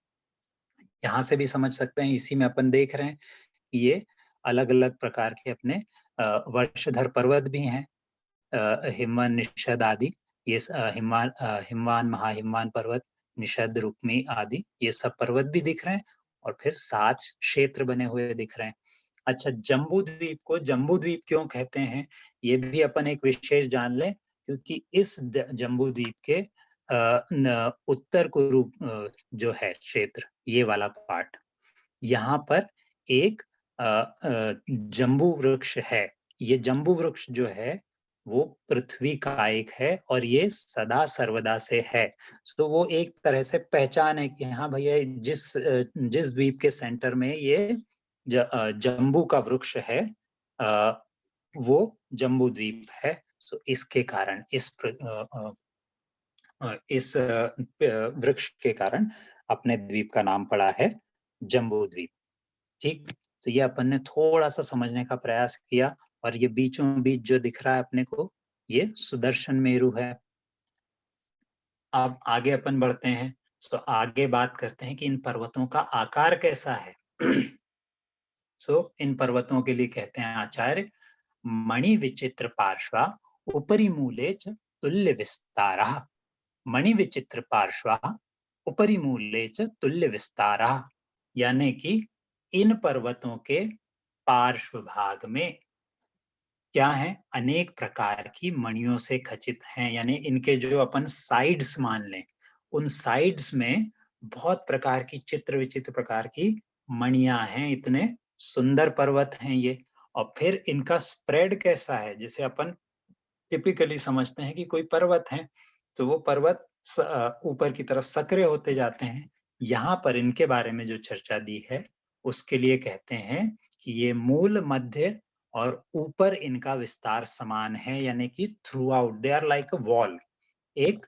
यहाँ से भी समझ सकते हैं। इसी में अपन देख रहे हैं कि ये अलग अलग प्रकार के अपने वर्षधर पर्वत भी हैं, हिमवन, निषद आदि। ये हिमवान, महाहिमवान पर्वत, निषद, रुक्मी आदि, ये सब पर्वत भी दिख रहे हैं। और फिर 7 क्षेत्र बने हुए दिख रहे हैं। अच्छा, जम्बू द्वीप को जम्बू द्वीप क्यों कहते हैं, ये भी अपन एक विशेष जान लें। क्योंकि इस जम्बू द्वीप के उत्तर कुरु जो है क्षेत्र, ये वाला पार्ट, यहाँ पर एक जम्बू वृक्ष है, ये जम्बू वृक्ष जो है वो पृथ्वी का एक है और ये सदा सर्वदा से है। तो वो एक तरह से पहचान है कि हाँ भैया जिस द्वीप के सेंटर में ये जम्बू का वृक्ष है, वो जम्बू द्वीप है। तो इसके कारण इस वृक्ष के कारण अपने द्वीप का नाम पड़ा है जम्बू द्वीप। ठीक, तो ये अपन ने थोड़ा सा समझने का प्रयास किया। और ये बीचों बीच जो दिख रहा है अपने को, ये सुदर्शन मेरु है। अब आगे अपन बढ़ते हैं, तो आगे बात करते हैं कि इन पर्वतों का आकार कैसा है। इन पर्वतों के लिए कहते हैं आचार्य, मणि विचित्र पार्श्वा उपरि मूले च तुल्य विस्तारः। मणि विचित्र पार्श्वा उपरि मूले च तुल्य विस्तारः, यानी कि इन पर्वतों के पार्श्व भाग में क्या है, अनेक प्रकार की मणियों से खचित हैं। यानी इनके जो अपन साइड्स मान लें, उन साइड्स में बहुत प्रकार की चित्र विचित्र प्रकार की मणियां हैं। इतने सुंदर पर्वत हैं ये। और फिर इनका स्प्रेड कैसा है, जैसे अपन टिपिकली समझते हैं कि कोई पर्वत है तो वो पर्वत ऊपर की तरफ सक्रिय होते जाते हैं। यहाँ पर इनके बारे में जो चर्चा दी है उसके लिए कहते हैं कि ये मूल, मध्य और ऊपर इनका विस्तार समान है, यानी कि throughout they are like a wall. एक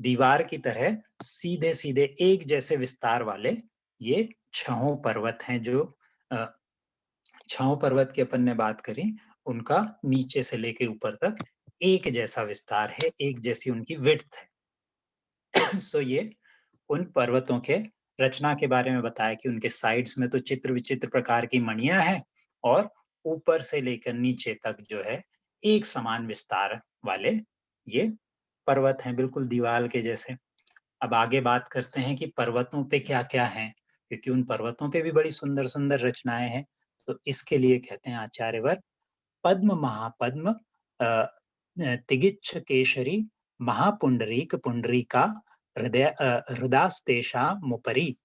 दीवार की तरह सीधे सीधे एक जैसे विस्तार वाले ये 6 पर्वत हैं। जो 6 पर्वत की अपन ने बात करी, उनका नीचे से लेके ऊपर तक एक जैसा विस्तार है, एक जैसी उनकी विड्थ है। सो ये उन पर्वतों के रचना के बारे में बताया कि उनके साइड्स में तो चित्र विचित्र प्रकार की मणियां हैं और ऊपर से लेकर नीचे तक जो है एक समान विस्तार वाले ये पर्वत हैं, बिल्कुल दीवार के जैसे। अब आगे बात करते हैं कि पर्वतों पे क्या क्या है, क्योंकि उन पर्वतों पे भी बड़ी सुंदर सुंदर रचनाएं हैं। तो इसके लिए कहते हैं आचार्यवर, पद्म महापद्म तिगिच्छ केशरी महापुंडरीक पुंडरीका हृदास्तेषामुपरि।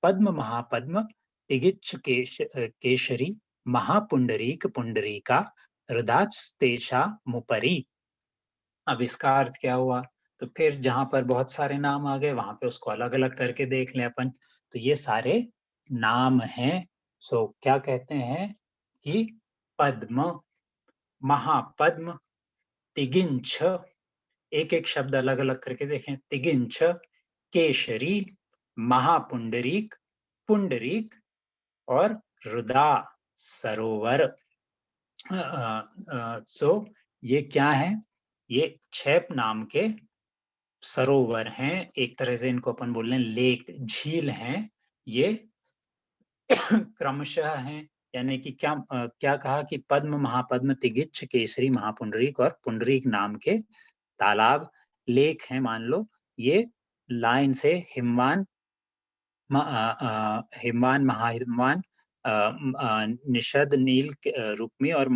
पद्म महापद्म तिगिच्छ केशरी महापुंडरीक पुंडरीका हृदास्तेषामुपरि। अब इसका अर्थ क्या हुआ, तो फिर जहां पर बहुत सारे नाम आ गए वहां पे उसको अलग अलग करके देख लें अपन। तो ये सारे नाम हैं। क्या कहते हैं कि पद्म, महापद्म, तिगिंछ, एक एक शब्द अलग अलग करके देखें, तिगिंछ, केशरी, महापुंडरीक, पुंडरीक और रुदा सरोवर। ये क्या है, ये 6 नाम के सरोवर हैं, एक तरह से इनको अपन बोल रहे हैं लेक, झील हैं ये। क्रमशः हैं, यानी कि क्या कहा कि पद्म महापद्म तिगिच्छ केसरी महापुंडरीक और पुंडरीक नाम के तालाब, लेक हैं मान लो। ये लाइन से हिमवान, महाहिमवान, निषद, नील, रुक्मी और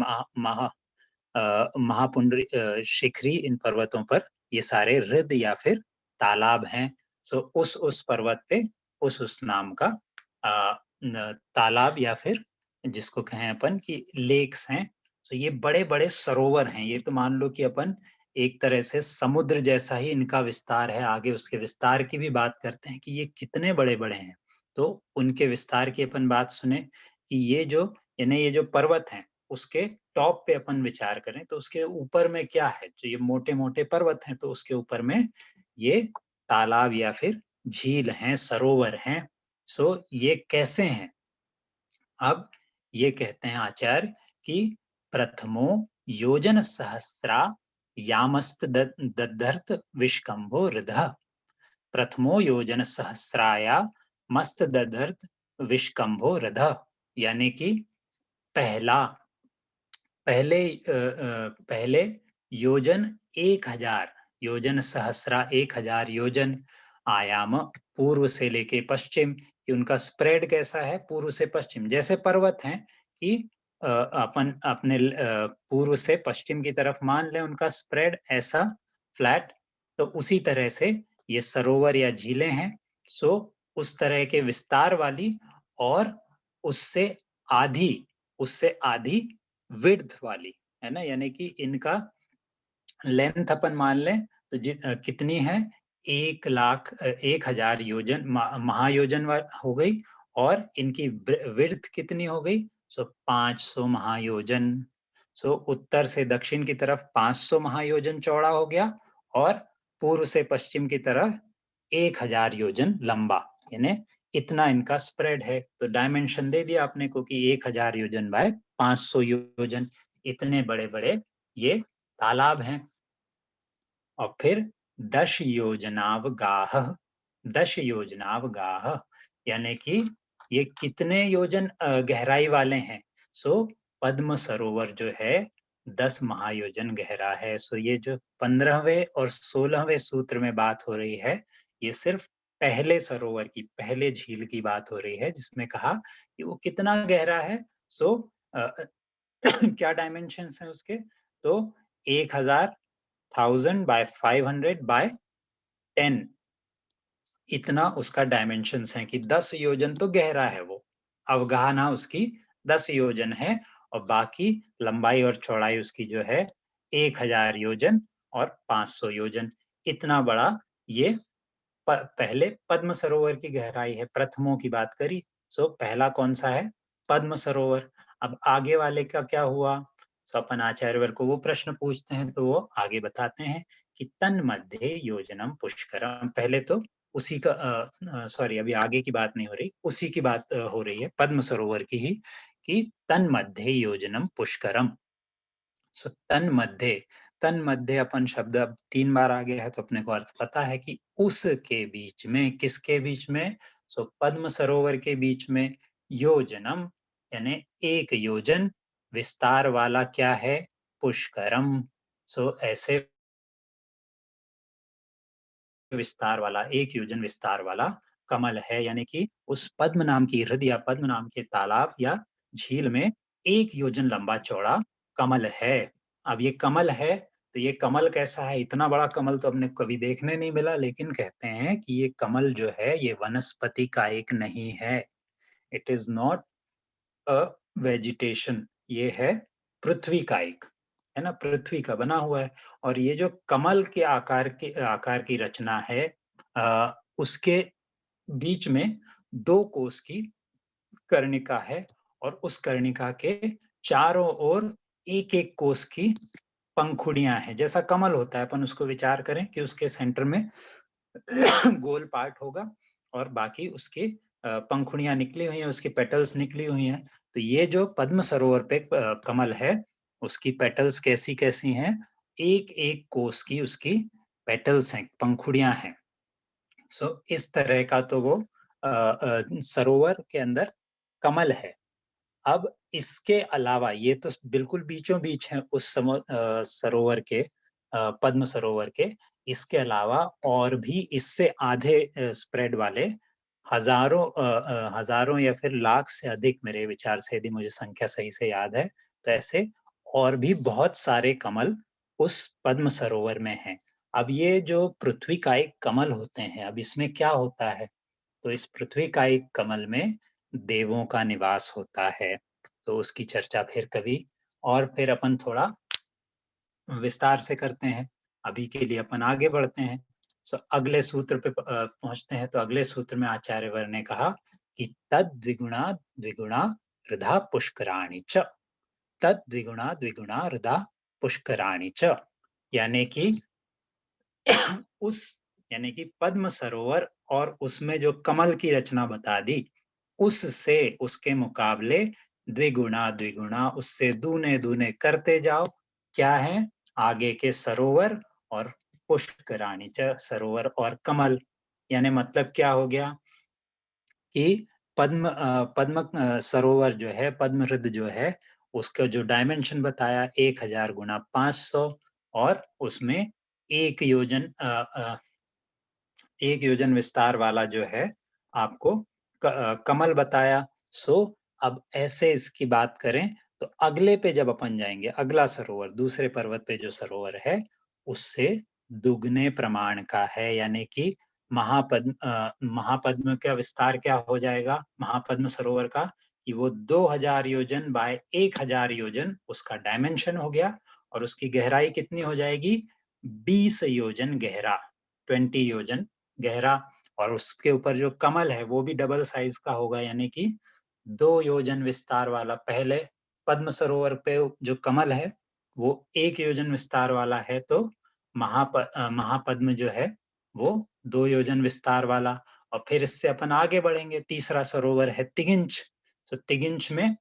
महापुंडरी, शिखरी, इन पर्वतों पर ये सारे हृद या फिर तालाब हैं। तो उस पर्वत पे उस नाम का तालाब या फिर जिसको कहें अपन कि लेक्स हैं। तो ये बड़े बड़े सरोवर हैं। ये तो मान लो कि अपन एक तरह से समुद्र जैसा ही इनका विस्तार है। आगे उसके विस्तार की भी बात करते हैं कि ये कितने बड़े बड़े हैं। तो उनके विस्तार की अपन बात सुने कि ये जो पर्वत हैं उसके टॉप पे अपन विचार करें तो उसके ऊपर में क्या है, जो ये मोटे मोटे पर्वत हैं तो उसके ऊपर में ये तालाब या फिर झील हैं, सरोवर हैं। ये कैसे हैं, अब ये कहते हैं आचार्य कि प्रथमो योजन सहस्रा यामस्त दद्धर्त विष्कंभो हृदः। प्रथमो योजन सहस्राया मस्त दद्धर्त विष्कंभो हृदः, यानी कि पहले योजन 1000, योजन सहस्रा 1000 योजन, आयाम पूर्व से लेके पश्चिम, कि उनका स्प्रेड कैसा है पूर्व से पश्चिम। जैसे पर्वत हैं कि अपन अपने पूर्व से पश्चिम की तरफ मान लें उनका स्प्रेड ऐसा फ्लैट, तो उसी तरह से ये सरोवर या झीलें हैं। उस तरह के विस्तार वाली और उससे आधी उससे आधी विड्थ वाली, है ना, यानी कि इनका लेंथ अपन मान लें तो कितनी है, 1,00,000 योजन महायोजन हो गई, और इनकी विड्थ कितनी हो गई, 500 महायोजन। उत्तर से दक्षिण की तरफ 500 महायोजन चौड़ा हो गया, और पूर्व से पश्चिम की तरफ 1,000 योजन लंबा, यानी इतना इनका स्प्रेड है। तो डायमेंशन दे दिया आपने को कि 1,000 योजन बाय 500 योजन, इतने बड़े बड़े ये तालाब हैं। और फिर 10 योजनावगाह, 10 योजनावगाह यानी कि ये कितने योजन गहराई वाले हैं। पद्म सरोवर जो है 10 महायोजन गहरा है। ये जो 15वें और 16वें सूत्र में बात हो रही है, ये सिर्फ पहले सरोवर की, पहले झील की बात हो रही है, जिसमें कहा कि वो कितना गहरा है। क्या डायमेंशंस हैं उसके, तो 1,000 by 500 by 10, इतना उसका डायमेंशंस है कि 10 योजन तो गहरा है वो, अवगाहना उसकी 10 योजन है, और बाकी लंबाई और चौड़ाई उसकी जो है 1,000 योजन और 500 योजन। इतना बड़ा ये पहले पद्म सरोवर की गहराई है। प्रथमों की बात करी, पहला कौन सा है, पद्म सरोवर। अब आगे वाले का क्या हुआ, अपन आचार्यवर को वो प्रश्न पूछते हैं, तो वो आगे बताते हैं कि तन्मध्ये योजनम पुष्करम। पहले तो उसी का सॉरी, अभी आगे की बात नहीं हो रही, उसी की बात हो रही है, पद्म सरोवर की ही, कि तन्मध्ये योजनम पुष्करम। तन्मध्ये, तन्मध्ये अपन शब्द अब 3 बार आ गया है, तो अपने को अर्थ पता है कि उसके बीच में, किसके बीच में, पद्म सरोवर के बीच में, योजनम यानी 1 योजन विस्तार वाला क्या है, पुष्करम। ऐसे विस्तार वाला, 1 योजन विस्तार वाला कमल है, यानी कि उस पद्म नाम की हृदय या पद्म नाम के तालाब या झील में 1 योजन लंबा चौड़ा कमल है। अब ये कमल है, तो ये कमल कैसा है, इतना बड़ा कमल तो हमने कभी देखने नहीं मिला, लेकिन कहते हैं कि ये कमल जो है ये वनस्पति का एक नहीं है, it is not a vegetation, ये है पृथ्वी का एक, है ना, पृथ्वी का बना हुआ है। और ये जो कमल के आकार की रचना है, उसके बीच में 2 कोस की कर्णिका है, और उस कर्णिका के चारों ओर 1-1 कोस की पंखुड़ियां हैं। जैसा कमल होता है, अपन उसको विचार करें कि उसके सेंटर में गोल पार्ट होगा, और बाकी उसकी पंखुड़ियां निकली हुई हैं, उसकी पेटल्स निकली हुई हैं। तो ये जो पद्म सरोवर पे कमल है, उसकी पेटल्स कैसी कैसी हैं, 1-1 कोस की उसकी पेटल्स हैं, पंखुड़ियां हैं। इस तरह का तो वो सरोवर के अंदर कमल है। अब इसके अलावा, ये तो बिल्कुल बीचों बीच है उस सरोवर के, पद्म सरोवर के, इसके अलावा और भी इससे आधे स्प्रेड वाले हजारों या फिर लाख से अधिक, मेरे विचार से, यदि मुझे संख्या सही से याद है, तो ऐसे और भी बहुत सारे कमल उस पद्म सरोवर में हैं। अब ये जो पृथ्वी का एक कमल होते हैं, अब इसमें क्या होता है, तो इस पृथ्वी का एक कमल में देवों का निवास होता है। तो उसकी चर्चा फिर कभी और फिर अपन थोड़ा विस्तार से करते हैं। अभी के लिए अपन आगे बढ़ते हैं। अगले सूत्र पे पहुंचते हैं। तो अगले सूत्र में आचार्यवर ने कहा कि तद द्विगुणा द्विगुणा हृदा पुष्कराणि च, तद द्विगुणा द्विगुणा हृदा पुष्कराणि च, यानी कि यानी कि पद्म सरोवर और उसमें जो कमल की रचना बता दी, उससे, उसके मुकाबले द्विगुणा द्विगुणा, उससे दूने दूने करते जाओ, क्या है, आगे के सरोवर और पुष्कराणि च, सरोवर और कमल। यानी मतलब क्या हो गया कि पद्म सरोवर जो है, पद्म हृद जो है, उसका जो डायमेंशन बताया 1,000 गुणा 500, और उसमें 1 योजन 1 योजन विस्तार वाला जो है आपको कमल बताया। अब ऐसे इसकी बात करें तो अगले पे जब अपन जाएंगे, अगला सरोवर, दूसरे पर्वत पे जो सरोवर है, उससे दुगने प्रमाण का है, यानी कि महापद्म का विस्तार क्या हो जाएगा, महापद्म सरोवर का, कि वो 2000 योजन बाय 1000 योजन उसका डायमेंशन हो गया और उसकी गहराई कितनी हो जाएगी 20 योजन गहरा, 20 योजन गहरा। और उसके ऊपर जो कमल है वो भी डबल साइज का होगा, यानी कि 2 योजन विस्तार वाला। पहले पद्म सरोवर पे जो कमल है वो 1 योजन विस्तार वाला है, तो महापद्म जो है वो 2 योजन विस्तार वाला। और फिर इससे अपन आगे बढ़ेंगे, तीसरा सरोवर है तिगिंच। तो तिगिंच में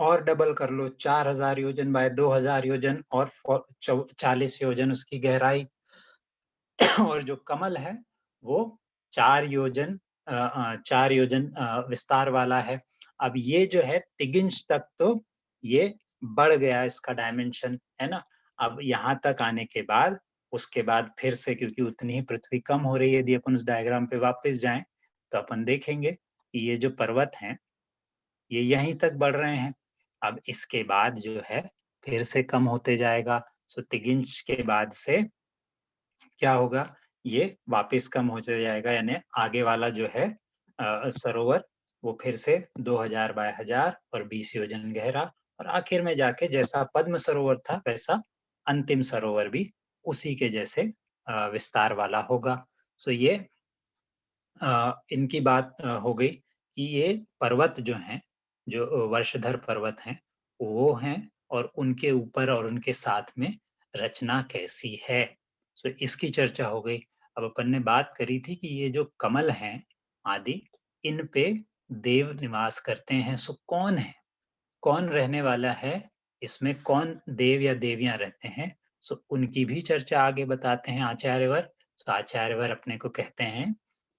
और डबल कर लो, 4000 योजन बाय 2000 योजन और 40 योजन उसकी गहराई। और जो कमल है वो 4 योजन विस्तार वाला है। अब ये जो है तिगिंच तक तो ये बढ़ गया इसका डायमेंशन, है ना। अब यहाँ तक आने के बाद उसके बाद फिर से, क्योंकि उतनी ही पृथ्वी कम हो रही है, यदि अपन उस डायग्राम पे वापस जाएं तो अपन देखेंगे कि ये जो पर्वत हैं ये यहीं तक बढ़ रहे हैं। अब इसके बाद जो है फिर से कम होते जाएगा। सो तिगिंच के बाद से क्या होगा, ये वापस कम हो जाएगा, यानी आगे वाला जो है सरोवर वो फिर से 2000 बाय 1000 और 20 योजन गहरा। और आखिर में जाके जैसा पद्म सरोवर था वैसा अंतिम सरोवर भी उसी के जैसे विस्तार वाला होगा। सो ये इनकी बात हो गई कि ये पर्वत जो हैं, जो वर्षधर पर्वत हैं वो हैं, और उनके ऊपर और उनके साथ में रचना कैसी है। सो इसकी चर्चा हो गई। अब अपन ने बात करी थी कि ये जो कमल हैं आदि, इन पे देव निवास करते हैं। सो कौन है, कौन रहने वाला है इसमें, कौन देव या देवियां रहते हैं, सो उनकी भी चर्चा आगे बताते हैं आचार्यवर। सो आचार्यवर अपने को कहते हैं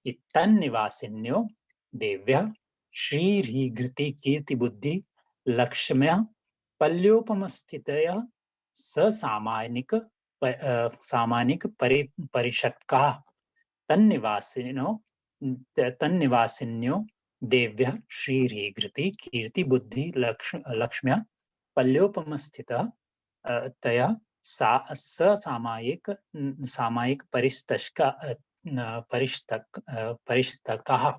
कि तन निवासिन्यो देव्य श्रीघृति कीर्ति बुद्धि लक्ष्म्य पल्योपम स्थितय सामानिक परिषत्का तन्निवासिन्यो देव्य श्रीघृति कीर्ति बुद्धि लक्ष्म्य पल्योपम स्थितः तया सामायिक परिष्तकः।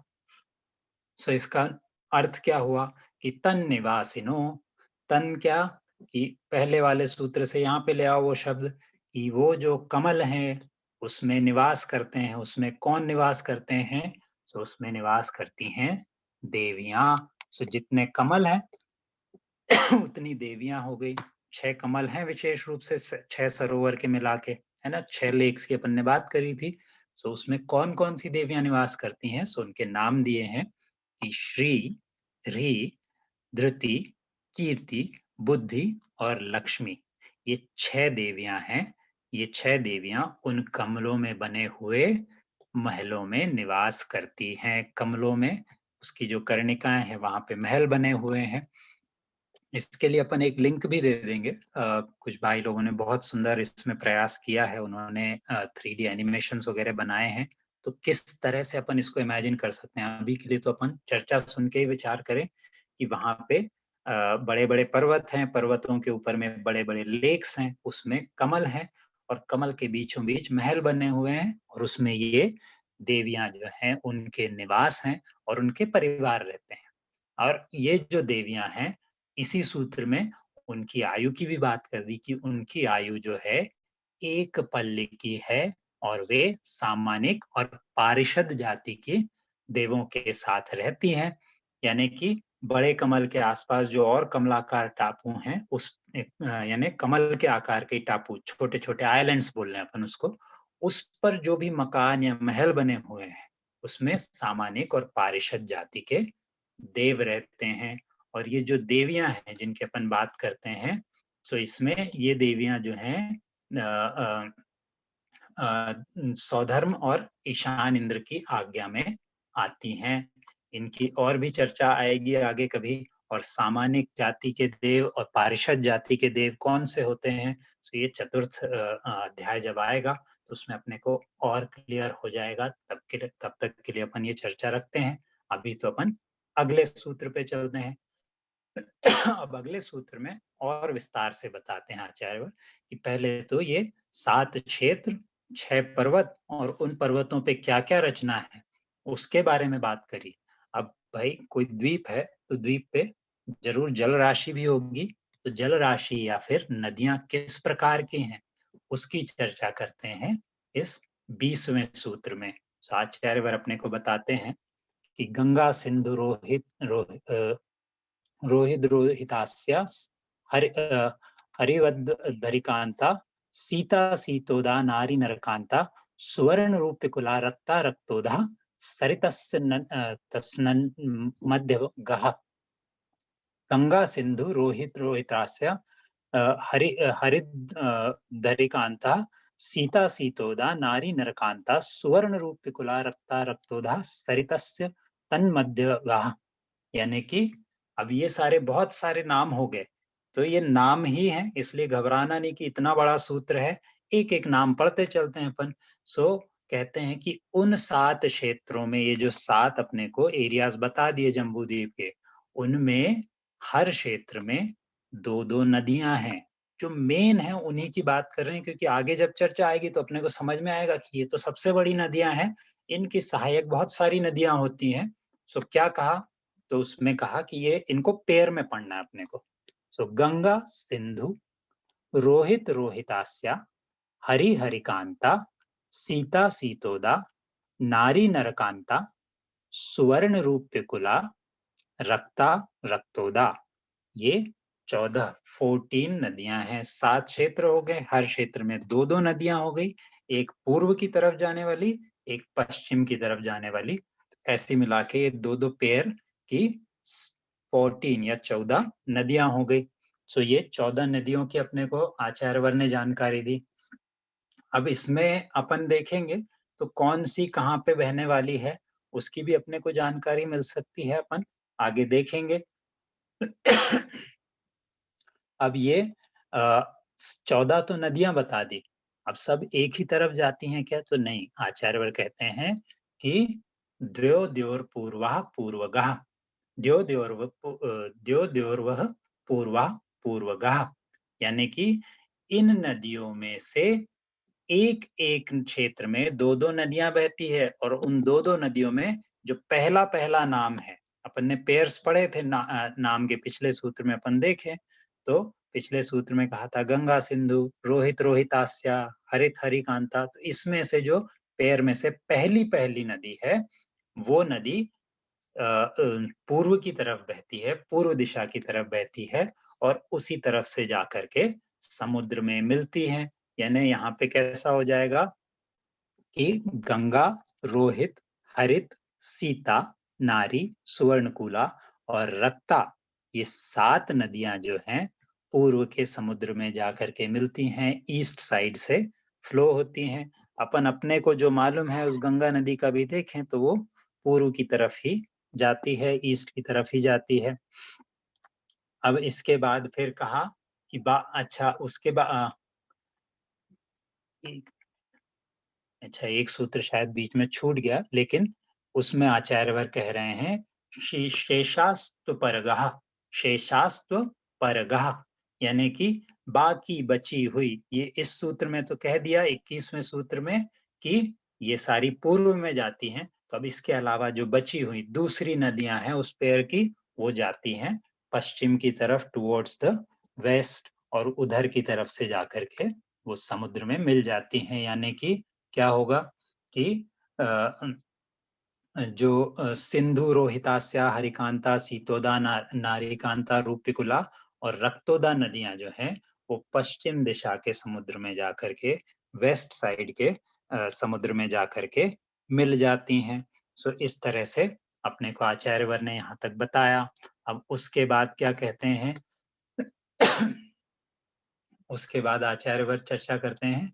सो इसका अर्थ क्या हुआ कि तन निवासिनो, तन क्या कि पहले वाले सूत्र से यहाँ पे ले आओ वो शब्द कि वो जो कमल हैं उसमें निवास करते हैं। उसमें कौन निवास करते हैं, सो उसमें निवास करती हैं देवियां। सो जितने कमल हैं उतनी देवियां हो गई। 6 कमल हैं विशेष रूप से, 6 सरोवर के मिला के, है ना। 6 लेक्स की अपन ने बात करी थी। सो उसमें कौन कौन सी देवियां निवास करती हैं, सो उनके नाम दिए हैं कि श्री, ह्री, धृति, कीर्ति, बुद्धि और लक्ष्मी। ये 6 देवियां हैं। ये 6 देवियां उन कमलों में बने हुए महलों में निवास करती हैं। कमलों में उसकी जो कर्णिकाएं हैं वहां पे महल बने हुए हैं। इसके लिए अपन एक लिंक भी दे देंगे। कुछ भाई लोगों ने बहुत सुंदर इसमें प्रयास किया है, उन्होंने 3D एनिमेशंस वगैरह बनाए हैं। तो किस तरह से अपन इसको इमेजिन कर सकते हैं, अभी के लिए तो अपन चर्चा सुन के ही विचार करें कि वहां पे बड़े बड़े पर्वत हैं, पर्वतों के ऊपर में बड़े बड़े लेक्स हैं, उसमें कमल हैं और कमल के बीचों बीच महल बने हुए हैं और उसमें ये देवियां जो हैं उनके निवास हैं और उनके परिवार रहते हैं। और ये जो देवियां हैं, इसी सूत्र में उनकी आयु की भी बात कर दी कि उनकी आयु जो है एक पल्ले की है और वे सामानिक और पारिषद जाति के देवों के साथ रहती हैं। यानी कि बड़े कमल के आसपास जो और कमलाकार टापू हैं, उस यानी कमल के आकार के टापू, छोटे छोटे आइलैंड्स बोल रहे हैं अपन उसको, उस पर जो भी मकान या महल बने हुए हैं उसमें सामानिक और पारिषद जाति के देव रहते हैं। और ये जो देवियां हैं जिनकी अपन बात करते हैं, सो इसमें ये देवियां जो हैं सौधर्म और ईशान इंद्र की आज्ञा में आती हैं। इनकी और भी चर्चा आएगी आगे कभी। और सामानिक जाति के देव और पारिषद जाति के देव कौन से होते हैं, तो ये चतुर्थ अध्याय जब आएगा तो उसमें अपने को और क्लियर हो जाएगा। तब तक के लिए अपन ये चर्चा रखते हैं। अभी तो अपन अगले सूत्र पे चलते हैं। अब अगले सूत्र में और विस्तार से बताते हैं आचार्य कि पहले तो ये 7 क्षेत्र, 6 पर्वत और उन पर्वतों पे क्या क्या रचना है उसके बारे में बात करी। अब भाई कोई द्वीप है तो द्वीप पे जरूर जल राशि भी होगी। तो जल राशि या फिर नदियां किस प्रकार की हैं उसकी चर्चा करते हैं इस 20वें सूत्र में। तो आचार्यवर अपने को बताते हैं कि गंगा सिंधु रोहित रोहितास्य हरिवद्धरिकांता सीता सीतोदा नारी नरकांता सुवर्ण रूपकुला रक्ता रक्तोदा सरितस्य तस्नन् मध्य गह। गंगा सिंधु रोहित रोहितास्य हरिद्धरिकांता सीता सीतोदा नारी नरकांता सुवर्ण रूपकुला रक्ता रक्तोदा सरितस्य तन्मध्य गह। यानी कि अब ये सारे बहुत सारे नाम हो गए, तो ये नाम ही हैं, इसलिए घबराना नहीं कि इतना बड़ा सूत्र है, एक एक नाम पढ़ते चलते हैं अपन। सो कहते हैं कि उन 7 क्षेत्रों में, ये जो 7 अपने को एरियाज बता दिए जम्बू द्वीप के, उनमें हर क्षेत्र में 2-2 नदियां हैं। जो मेन है उन्हीं की बात कर रहे हैं, क्योंकि आगे जब चर्चा आएगी तो अपने को समझ में आएगा कि ये तो सबसे बड़ी नदियां हैं, इनकी सहायक बहुत सारी नदियां होती हैं। सो क्या कहा, तो उसमें कहा कि ये इनको पेयर में पढ़ना है अपने को। सो गंगा सिंधु रोहित रोहितास्या हरि हरिकांता सीता सीतोदा नारी नरकांता सुवर्ण रूप्यकुला रक्ता रक्तोदा। ये 14 नदियां हैं। 7 क्षेत्र हो गए, हर क्षेत्र में 2-2 नदियां हो गई, एक पूर्व की तरफ जाने वाली, एक पश्चिम की तरफ जाने वाली। ऐसे मिला के ये 2-2 पेयर की 14 या 14 नदियां हो गई। सो ये 14 नदियों की अपने को आचार्यवर ने जानकारी दी। अब इसमें अपन देखेंगे तो कौन सी कहाँ पे बहने वाली है उसकी भी अपने को जानकारी मिल सकती है, अपन आगे देखेंगे। अब ये 14 तो नदियां बता दी, अब सब एक ही तरफ जाती हैं क्या, तो नहीं। आचार्यवर कहते हैं कि द्वयो द्योर पूर्वा पूर्वगः, द्यो द्योर्वः पूर्वा पूर्वगः। यानी कि इन नदियों में से एक एक क्षेत्र में 2-2 नदियां बहती है, और उन 2-2 नदियों में जो पहला पहला नाम है, अपन ने पेयर्स पढ़े थे नाम के पिछले सूत्र में अपन देखें तो पिछले सूत्र में कहा था गंगा सिंधु रोहित रोहितास्या हरित हरिकांता। तो इसमें से जो पेयर में से पहली पहली नदी है वो नदी पूर्व की तरफ बहती है, पूर्व दिशा की तरफ बहती है, और उसी तरफ से जाकर के समुद्र में मिलती है। यानी यहाँ पे कैसा हो जाएगा कि गंगा रोहित हरित सीता नारी सुवर्णकुला और रक्ता, ये 7 नदियां जो हैं पूर्व के समुद्र में जाकर के मिलती हैं, ईस्ट साइड से फ्लो होती हैं। अपन अपने को जो मालूम है उस गंगा नदी का भी देखें तो वो पूर्व की तरफ ही जाती है, ईस्ट की तरफ ही जाती है। अब इसके बाद फिर कहा कि अच्छा उसके बाद एक सूत्र शायद बीच में छूट गया, लेकिन उसमें आचार्यवर कह रहे हैं शेषास्त्व परगः, शेषास्त्व परगः, यानी कि बाकी बची हुई। ये इस सूत्र में तो कह दिया 21वें सूत्र में कि ये सारी पूर्व में जाती हैं, तो अब इसके अलावा जो बची हुई दूसरी नदियां हैं उस पेयर की, वो जाती हैं पश्चिम की तरफ टुवर्ड्स द वेस्ट, और उधर की तरफ से जाकर के वो समुद्र में मिल जाती हैं। यानी कि क्या होगा कि जो सिंधु रोहितास्या हरिकांता सीतोदा नारिकांता रूपकुला और रक्तोदा नदियां जो हैं वो पश्चिम दिशा के समुद्र में जाकर के वेस्ट साइड के समुद्र में जाकर के मिल जाती हैं। सो इस तरह से अपने को आचार्यवर ने यहाँ तक बताया। अब उसके बाद क्या कहते हैं उसके बाद आचार्यवर चर्चा करते हैं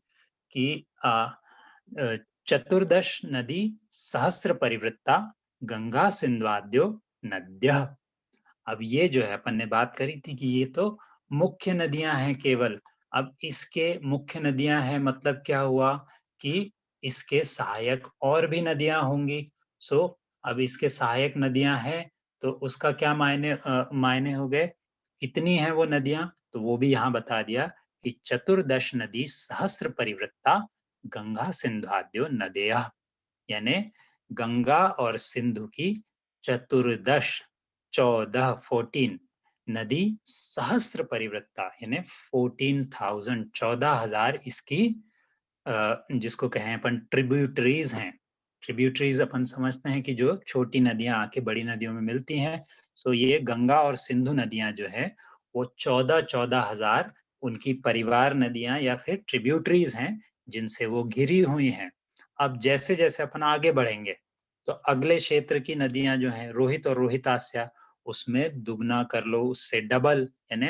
कि चतुर्दश नदी सहस्र परिवृत्ता गंगा सिंधवाद्यो नद्यः। अब ये जो है अपन ने बात करी थी कि ये तो मुख्य नदियां हैं केवल। अब इसके मुख्य नदियां हैं मतलब क्या हुआ कि इसके सहायक और भी नदियां होंगी। सो अब इसके सहायक नदियां हैं तो उसका क्या मायने हो गए, कितनी है वो नदियां, तो वो भी यहाँ बता दिया कि चतुर्दश नदी सहस्र परिवृत्ता गंगा सिंधुआद्यो नदियाः। यानी गंगा और सिंधु की 14 14 नदी सहस्त्र परिवृत्ता, यानी 14,000 14,000 इसकी जिसको कहें अपन ट्रिब्यूटरीज हैं। ट्रिब्यूटरीज अपन समझते हैं कि जो छोटी नदियां आके बड़ी नदियों में मिलती हैं। सो ये गंगा और सिंधु नदियां जो है वो 14,000 उनकी परिवार नदियां या फिर ट्रिब्यूटरीज हैं जिनसे वो घिरी हुई हैं। अब जैसे जैसे अपन आगे बढ़ेंगे तो अगले क्षेत्र की नदियां जो हैं रोहित और रोहितास्या, उसमें दुगना कर लो, उससे डबल, यानी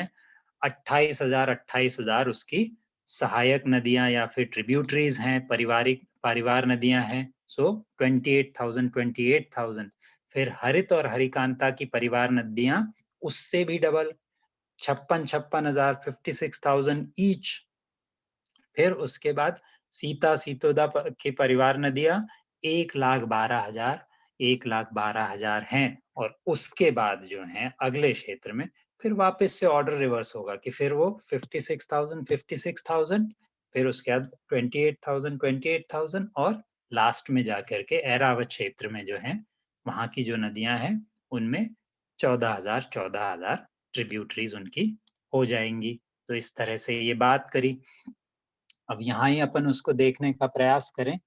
28,000 उसकी सहायक नदियां या फिर ट्रिब्यूटरीज हैं, परिवार नदियां हैं। सो 28,000। फिर हरित और हरिकांता की परिवार नदियां उससे भी डबल, 56,000 56,000 ईच। फिर उसके बाद सीता सीतोदा की परिवार नदियां 1,12,000 हैं। और उसके बाद जो है अगले क्षेत्र में फिर वापस से ऑर्डर रिवर्स होगा कि फिर वो 56,000 फिर उसके बाद 28,000 और लास्ट में जाकर के ऐरावत क्षेत्र में जो है वहां की जो नदियां हैं उनमें 14,000 ट्रिब्यूटरीज उनकी हो जाएंगी। तो इस तरह से ये बात करी। अब यहाँ ही अपन उसको देखने का प्रयास करें।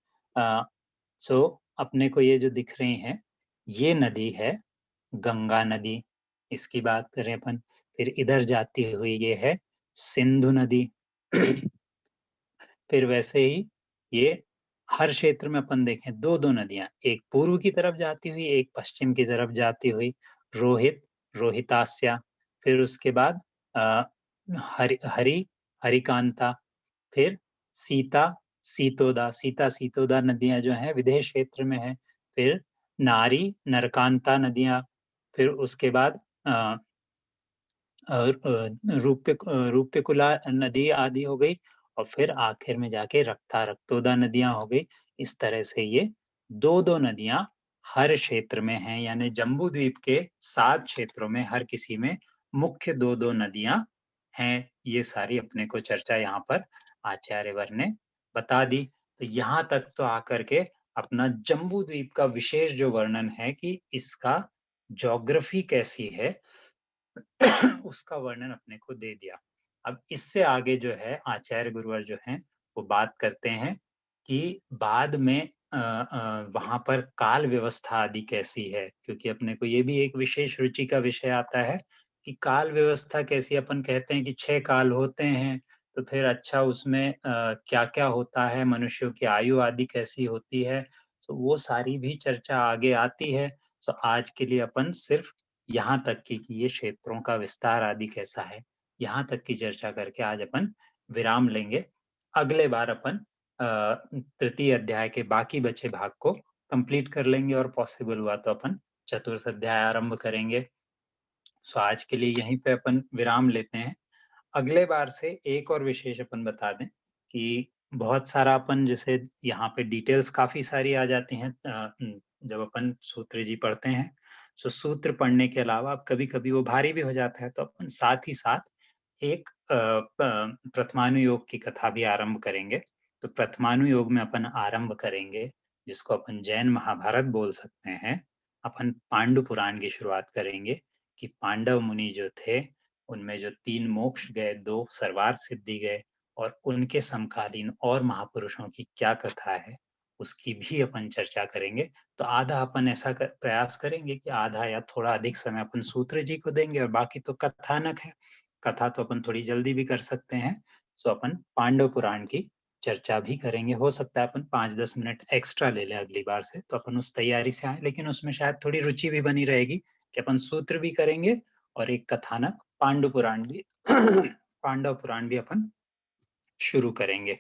सो अपने को ये जो दिख रही हैं ये नदी है गंगा नदी, इसकी बात करें अपन। फिर इधर जाती हुई ये है सिंधु नदी। फिर वैसे ही ये हर क्षेत्र में अपन देखें दो दो नदियां, एक पूर्व की तरफ जाती हुई एक पश्चिम की तरफ जाती हुई, रोहित रोहितास्या। फिर उसके बाद हरिकांता। फिर सीता सीतोदा नदियां जो हैं विदेश क्षेत्र में है। फिर नारी नरकांता नदियां। फिर उसके बाद रूप्यकुला नदी आदि हो गई। और फिर आखिर में जाके रक्तोदा नदियां हो गई। इस तरह से ये दो दो नदियां हर क्षेत्र में हैं, यानी जम्बू द्वीप के 7 क्षेत्रों में हर किसी में मुख्य दो दो नदियां हैं। ये सारी अपने को चर्चा यहाँ पर आचार्यवर ने बता दी। तो यहाँ तक तो आकर के अपना जम्बू द्वीप का विशेष जो वर्णन है कि इसका ज्योग्राफी कैसी है उसका वर्णन अपने को दे दिया। अब इससे आगे जो है आचार्य गुरुवर जो हैं वो बात करते हैं कि बाद में वहां पर काल व्यवस्था आदि कैसी है, क्योंकि अपने को ये भी एक विशेष रुचि का विषय आता है कि काल व्यवस्था कैसी। अपन कहते हैं कि 6 काल होते हैं, तो फिर अच्छा उसमें क्या क्या होता है, मनुष्यों की आयु आदि कैसी होती है, तो वो सारी भी चर्चा आगे आती है। तो आज के लिए अपन सिर्फ यहाँ तक की कि ये क्षेत्रों का विस्तार आदि कैसा है, यहाँ तक की चर्चा करके आज अपन विराम लेंगे। अगले बार अपन तृतीय अध्याय के बाकी बचे भाग को कंप्लीट कर लेंगे और पॉसिबल हुआ तो अपन चतुर्थ अध्याय आरंभ करेंगे। सो आज के लिए यहीं पे अपन विराम लेते हैं। अगले बार से एक और विशेष अपन बता दें कि बहुत सारा अपन जैसे यहाँ पे डिटेल्स काफी सारी आ जाती हैं जब अपन सूत्र जी पढ़ते हैं। तो सूत्र पढ़ने के अलावा कभी कभी वो भारी भी हो जाता है, तो अपन साथ ही साथ एक प्रथमानुयोग की कथा भी आरंभ करेंगे। तो प्रथमानुयोग में अपन आरंभ करेंगे जिसको अपन जैन महाभारत बोल सकते हैं। अपन पांडु पुराण की शुरुआत करेंगे कि पांडव मुनि जो थे उनमें जो 3 मोक्ष गए, 2 सर्वार्थ सिद्धि गए, और उनके समकालीन और महापुरुषों की क्या कथा है उसकी भी अपन चर्चा करेंगे। तो आधा अपन ऐसा प्रयास करेंगे कि आधा या थोड़ा अधिक समय अपन सूत्र जी को देंगे और बाकी तो कथानक है। कथा तो अपन थोड़ी जल्दी भी कर सकते हैं। सो अपन पांडव पुराण की चर्चा भी करेंगे। हो सकता है अपन 5-10 मिनट एक्स्ट्रा ले लें अगली बार से, तो अपन उस तैयारी से आए, लेकिन उसमें शायद थोड़ी रुचि भी बनी रहेगी कि अपन सूत्र भी करेंगे और एक कथानक पांडव पुराण भी अपन शुरू करेंगे।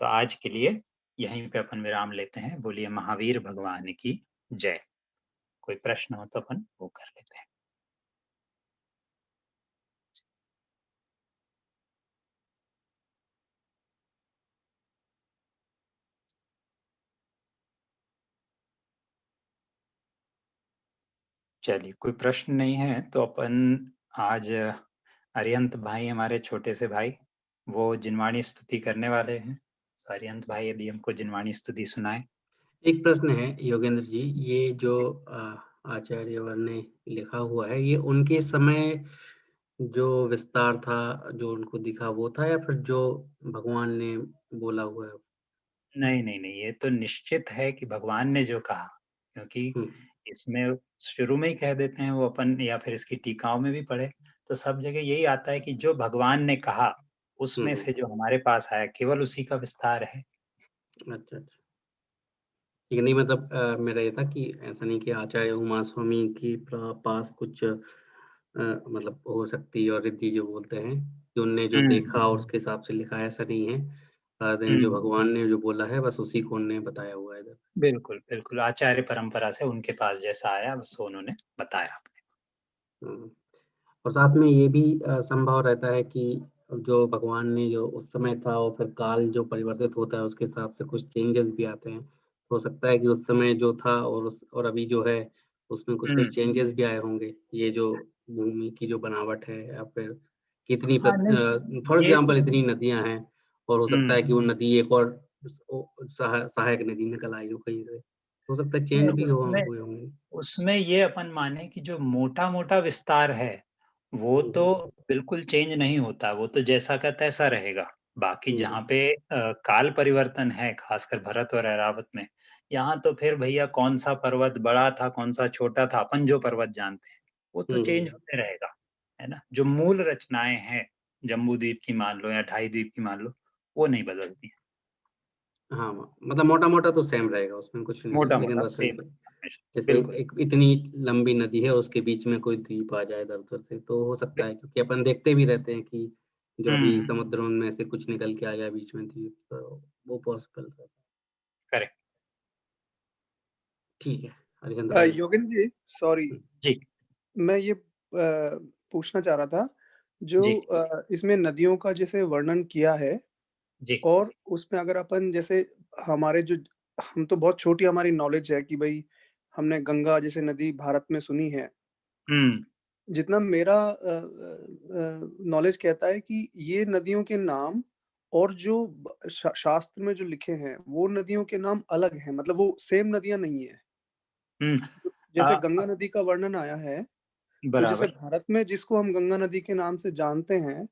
तो आज के लिए यहीं पे अपन विराम लेते हैं। बोलिए महावीर भगवान की जय। कोई प्रश्न हो तो अपन वो कर लेते हैं। चलिए, कोई प्रश्न नहीं है तो अपन आज अरिहंत भाई, हमारे छोटे से भाई, वो जिनवाणी स्तुति करने वाले हैं। तो अरिहंत भाई यदि हमको जिनवाणी स्तुति सुनाए। एक प्रश्न है योगेंद्र जी, ये जो आचार्यवर ने लिखा हुआ है, ये उनके समय जो विस्तार था, जो उनको दिखा वो था, या फिर जो भगवान ने बोला हुआ है? नहीं नहीं नहीं, ये तो निश्चित है कि भगवान ने जो कहा, क्योंकि हुँ, इसमें शुरू में ही कह देते हैं वो अपन, या फिर इसकी टीकाओं में भी पढ़े तो सब जगह यही आता है कि जो भगवान ने कहा हुँ, उसमें हुँ। से जो हमारे पास आया केवल उसी का विस्तार है। अच्छा, अच्छा। ठीक है, नहीं मतलब मेरा ये था कि ऐसा नहीं कि आचार्य उमा स्वामी के पास कुछ मतलब हो सकती है और रिद्धि जो बोलते हैं, कि उनने जो हम्म देखा और उसके हिसाब से लिखा है, ऐसा नहीं है। देन जो हम्म भगवान ने जो बोला है बस उसी को उन्होंने बताया हुआ है इधर। बिल्कुल बिल्कुल, आचार्य परंपरा से उनके पास जैसा आया बस उन्होंने बताया। हुँ। और साथ में ये भी संभव रहता है कि जो भगवान ने जो उस समय था और फिर काल जो परिवर्तित होता है उसके हिसाब से कुछ चेंजेस भी आते हैं। हो सकता है कि उस समय जो था और अभी जो है उसमें कुछ-कुछ हम्म चेंजेस भी आए होंगे। ये जो भूमि की जो बनावट है या फिर कितनी हाँ नहीं, फॉर ये एग्ज़ाम्पल इतनी नदियाँ हैं और हो सकता है हम्म कि वो नदी एक और स ओ सहायक नदी निकल आई हो कहीं से। हो सकता है चेंज नहीं, भी उसमें हुए होंगे। उसमें ये अपन माने कि जो मोटा-मोटा विस्तार है, वो हुँ, तो हुँ। बिल्कुल चेंज नहीं होता, वो तो जैसा का तैसा रहेगा। बाकी हुँ, जहाँ हुँ। पे काल परिवर्तन है, खासकर भरत और ऐरावत में, यहाँ तो फिर भैया कौन-सा पर्वत बड़ा था, कौन-सा छोटा था, अपन जो पर्वत जानते हैं, वो तो हुँ, चेंज हुँ। होते रहेगा, है ना? जो मूल रचनाएँ हैं, जम्बूद्वीप की मान लो या ढाई द्वीप की मान लो, वो नहीं बदलती हैं। हाँ, मतलब मोटा-मोटा तो सेम रहेगा, उसमें कुछ नहीं है, लेकिन मोटा-मोटा बस सेम एक हमेशा, जैसे बिल्कुल, एक इतनी लंबी नदी है, उसके बीच में कोई द्वीप आ जाए इधर-उधर से, तो हो सकता बिल है क्योंकि अपन देखते भी रहते हैं कि जो अभी हुँ, समुद्र उनमें से कुछ निकल के आ गया बीच में द्वीप, तो वो पॉसिबल है। करेक्ट। ठीक है, हरिचंद्र भाई। योगेंद्र जी, सॉरी, हुँ, जी, मैं ये पूछना चाह रहा था, जो जी, इसमें नदियों का जैसे वर्णन किया है, जी। और उसमें अगर अपन जैसे हमारे जो हम तो बहुत छोटी हमारी नॉलेज है कि भई हमने गंगा जैसे नदी भारत में सुनी है। हुँ, जितना मेरा नॉलेज कहता है कि ये नदियों के नाम और जो शास्त्र में जो लिखे हैं, वो नदियों के नाम अलग हैं, मतलब वो सेम नदियाँ नहीं है। हुँ। जैसे अ, गंगा नदी का वर्णन आया है, तो जैसे बराबर। भारत में जिसको हम गंगा नदी के नाम से जानते हैं,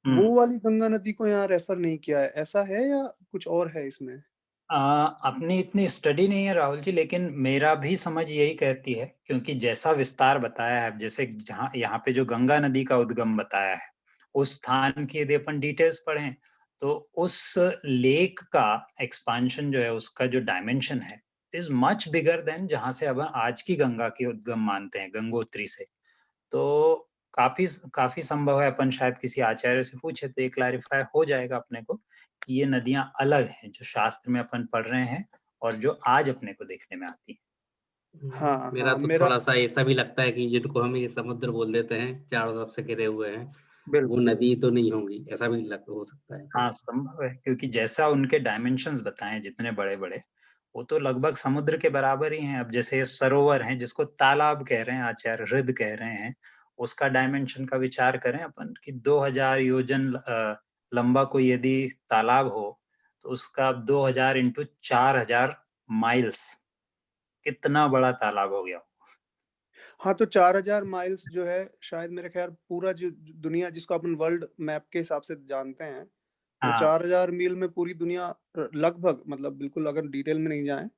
हुँ। वो वाली गंगा नदी को यहाँ रेफर नहीं किया है, ऐसा है या कुछ और है इसमें? अ, अपनी इतनी स्टडी नहीं है राहुल जी, लेकिन मेरा भी समझ यही कहती है, क्योंकि जैसा विस्तार बताया है, जैसे जहाँ यहाँ पे जो गंगा नदी का उद्गम बताया है, उस स्थान की यदि अपन डिटेल्स पढ़ें, तो उस लेक का एक्सपांशन जो है, उसका जो डायमेंशन है, इज़ मच बिगर देन जहाँ से अब आज की गंगा की उद्गम मानते हैं, गंगोत्री से। तो काफ़ी संभव है अपन शायद किसी आचार्य से पूछे तो ये क्लैरिफ़ाई हो जाएगा अपने को कि ये नदियाँ अलग हैं, जो शास्त्र में अपन पढ़ रहे हैं और जो आज अपने को देखने में आती हैं। हाँ, मेरा हाँ, तो मेरा थोड़ा-सा ऐसा भी लगता है कि जिनको हम ये समुद्र बोल देते हैं, चारों तरफ से घिरे हुए हैं, वो बिल्कुल। नदी तो नहीं होंगी, ऐसा भी लग हो सकता है हाँ, फिर। संभव है क्योंकि जैसा उनके डायमेंशंस बताए हैं जितने बड़े-बड़े, वो तो लगभग समुद्र के बराबर ही हैं। अब जैसे ये सरोवर हैं जिसको तालाब कह रहे हैं आचार्य, हृद कह रहे हैं, उसका डायमेंशन का विचार करें अपन कि 2000 योजन लंबा कोई यदि तालाब हो, तो उसका 2000 इंटू 4000 माइल्स, कितना बड़ा तालाब हो गया। हाँ, तो 4000 माइल्स जो है शायद मेरे ख़्याल पूरा जो दुनिया जिसको अपन वर्ल्ड मैप के हिसाब से जानते हैं, वो हाँ, 4000 मील में पूरी दुनिया लगभग, मतलब बिल्कुल अगर डिटेल में नहीं जाएँ,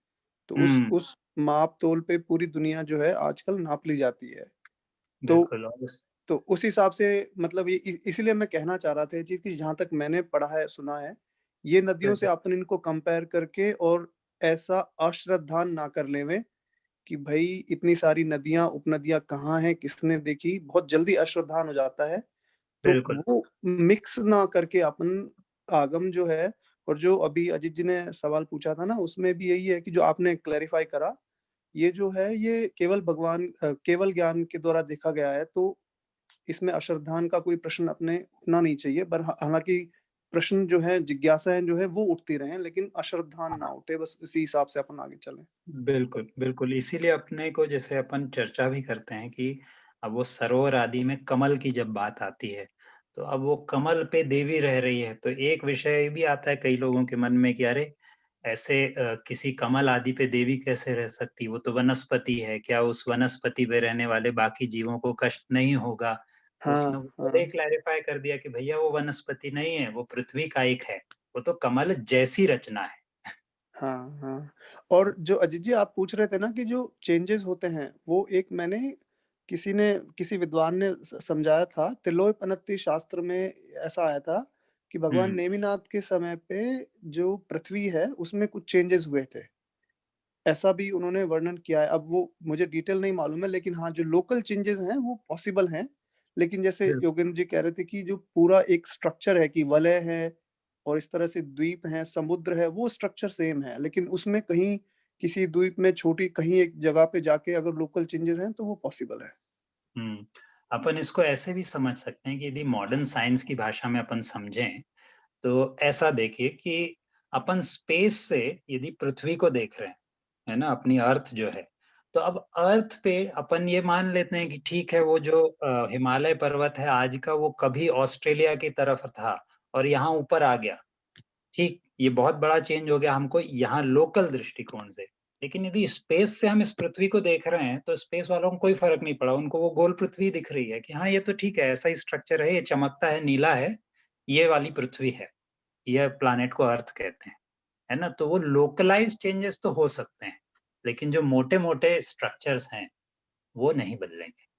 तो हुँ, उस माप-तोल पे पूरी दुनिया जो है आजकल नाप ली जाती है। तो बिल्कुल और उस तो उस हिसाब से मतलब ये इसीलिए मैं कहना चाह रहा था ये चीज़ कि जहाँ तक मैंने पढ़ा है, सुना है, ये नदियों से बिल्कुल, अपन इनको कंपेयर करके और ऐसा अश्रद्धान ना कर लेवें कि भई इतनी सारी नदियाँ, उपनदियाँ कहाँ हैं, किसने देखी, बहुत जल्दी अश्रद्धान हो जाता है। तो बिल्कुल। वो मिक्स ना करके अपन आगम जो है, और जो अभी अजीत जी ने सवाल पूछा था ना, उसमें भी यही है कि जो आपने क्लैरिफ़ाई करा, ये जो है ये केवल केवल ज्ञान के द्वारा देखा गया है, तो इसमें अश्रद्धान का कोई प्रश्न अपने उठना नहीं चाहिए। पर हालाँकि प्रश्न जो है, जिज्ञासाएँ जो है वो उठती रहें, लेकिन अश्रद्धान ना उठे, बस इसी हिसाब से अपन आगे चलें। बिल्कुल, बिल्कुल, इसीलिए अपने को जैसे अपन चर्चा भी करते हैं कि अब वो सरोवर आदि में कमल की जब बात आती है, तो अब वो कमल पे देवी रह रही है, तो एक विषय ये भी आता है कई लोगों के मन में कि अरे! ऐसे किसी कमल आदि पे देवी कैसे रह सकती? वो तो वनस्पति है, क्या उस वनस्पति पे रहने वाले बाकी जीवों को कष्ट नहीं होगा? हाँ उसमें वो हाँ क्लैरिफाई कर दिया कि भैया वो वनस्पति नहीं है, वो पृथ्वी का एक है, वो तो कमल जैसी रचना है। हाँ हाँ। और जो अजीत जी आप पूछ रहे थे ना कि जो चेंजेस होते हैं, वो एक मैंने किसी विद्वान ने समझाया था, त्रिलोकपनत्ति शास्त्र में ऐसा आया था कि भगवान नेमिनाथ के समय पे जो पृथ्वी है उसमें कुछ चेंजेस हुए थे, ऐसा भी उन्होंने वर्णन किया है। अब वो मुझे डिटेल नहीं मालूम है, लेकिन हाँ जो लोकल चेंजेस हैं वो पॉसिबल हैं। लेकिन जैसे योगेंद्र जी कह रहे थे कि जो पूरा एक स्ट्रक्चर है कि वलय है और इस तरह से द्वीप है, समुद्र है, वो स्ट्रक्चर सेम है, लेकिन उसमें कहीं किसी द्वीप में छोटी कहीं एक जगह पे जाके अगर लोकल चेंजेस हैं तो वो पॉसिबल है। अपन इसको ऐसे भी समझ सकते हैं कि यदि मॉडर्न साइंस की भाषा में अपन समझें तो ऐसा देखिए कि अपन स्पेस से यदि पृथ्वी को देख रहे हैं, है ना, अपनी अर्थ जो है, तो अब अर्थ पे अपन ये मान लेते हैं कि ठीक है, वो जो हिमालय पर्वत है आज का, वो कभी ऑस्ट्रेलिया की तरफ था और यहाँ ऊपर आ गया। ठीक, ये बहुत बड़ा चेंज हो गया हमको यहाँ लोकल दृष्टिकोण से। लेकिन यदि स्पेस से हम इस पृथ्वी को देख रहे हैं तो स्पेस वालों को कोई फर्क नहीं पड़ा, उनको वो गोल पृथ्वी दिख रही है कि हाँ ये तो ठीक है, ऐसा ही स्ट्रक्चर है, ये चमकता है, नीला है, ये वाली पृथ्वी है, यह प्लानेट को अर्थ कहते हैं, है ना। तो वो लोकलाइज चेंजेस तो हो सकते हैं, लेकिन जो मोटे मोटे स्ट्रक्चर्स हैं वो नहीं बदलेंगे।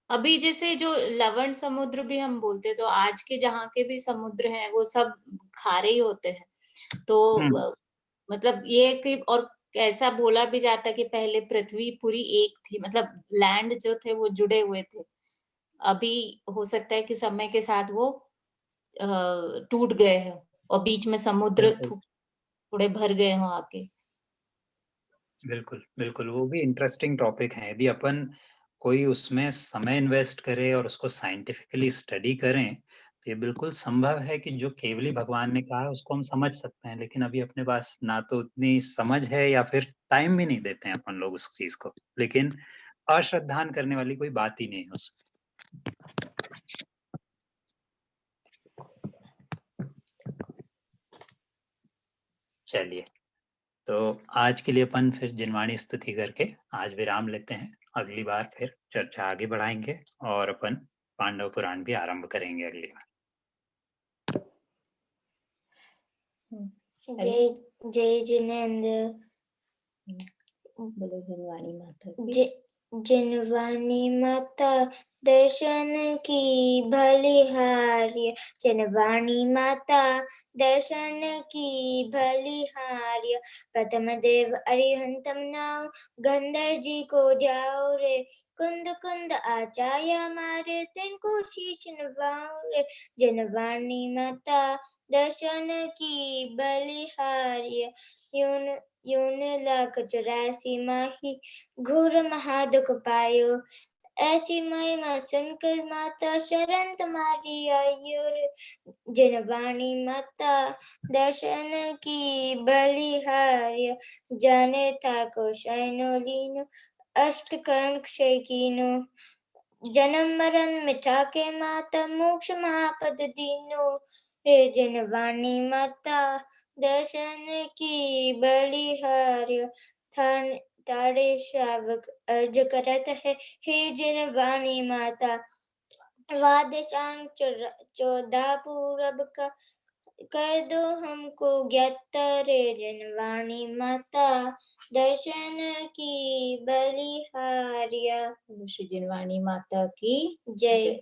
अभी जैसे जो लवण समुद्र भी हम बोलते हैं, तो आज के जहाँ के भी समुद्र हैं वो सब खारे ही होते हैं। तो मतलब ये कि और ऐसा बोला भी जाता है कि पहले पृथ्वी पूरी एक थी, मतलब लैंड जो थे वो जुड़े हुए थे। अभी हो सकता है कि समय के साथ वो टूट गए हैं और बीच में समुद्र थोड़े भर गए हों आके। बिल्कुल बिल्कुल, वो भी इंटरेस्टिंग टॉपिक है। यदि अपन कोई उसमें समय इन्वेस्ट करे और उसको साइंटिफिकली स्टडी करें तो ये बिल्कुल संभव है कि जो केवली भगवान ने कहा है उसको हम समझ सकते हैं, लेकिन अभी अपने पास ना तो उतनी समझ है या फिर टाइम भी नहीं देते हैं अपन लोग उस चीज को। लेकिन अश्रद्धान करने वाली कोई बात ही नहीं है उसमें। चलिए, तो आज के लिए अपन फिर जिनवाणी स्तुति करके आज विराम लेते हैं। अगली बार फिर चर्चा आगे बढ़ाएंगे और अपन पांडव पुराण भी आरंभ करेंगे अगली बार। जय जय जिनेन्द्र। बोलो जिनवाणी माता। जिनवाणी माता दर्शन की बलिहार्य, जिनवाणी माता दर्शन की बलिहार्य। प्रथम देव अरिहंतम नाम गंधर जी को जाओ रे, कुंद कुंद आचार्य मारे तिनको शीश नवाओ रे। जिनवाणी माता दर्शन की बलिहार्य, यून लाख 84 माही घोर महादुख पायो। ऐसी महिमा सुनकर माता शरण तुम्हारी आयो रे। जिनवाणी माता दर्शन की बलिहार्य, जाने था को शरणो लीनो अष्ट कर्ण क्षय कीनो। जन्म मरण मिटा के माता मोक्ष महापद दीनो रे। जिनवाणी माता दर्शन की बलिहार्य, तारे श्रावक अर्ज करत है, हे जिनवाणी माता। वादशांग 14 पूरब का कर दो हमको ज्ञात रे। जिनवाणी माता दर्शन की बलिहार्य। श्री जिनवाणी माता की जय।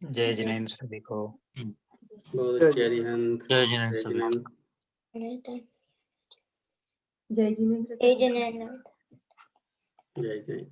जय जिनेन्द्र सभी को। जय अरिहंत। जय जिनेन्द्र जय सभी जिनेन्द्र। जय जिनेन्द्र। जय जिनेन्द्र। जय जय।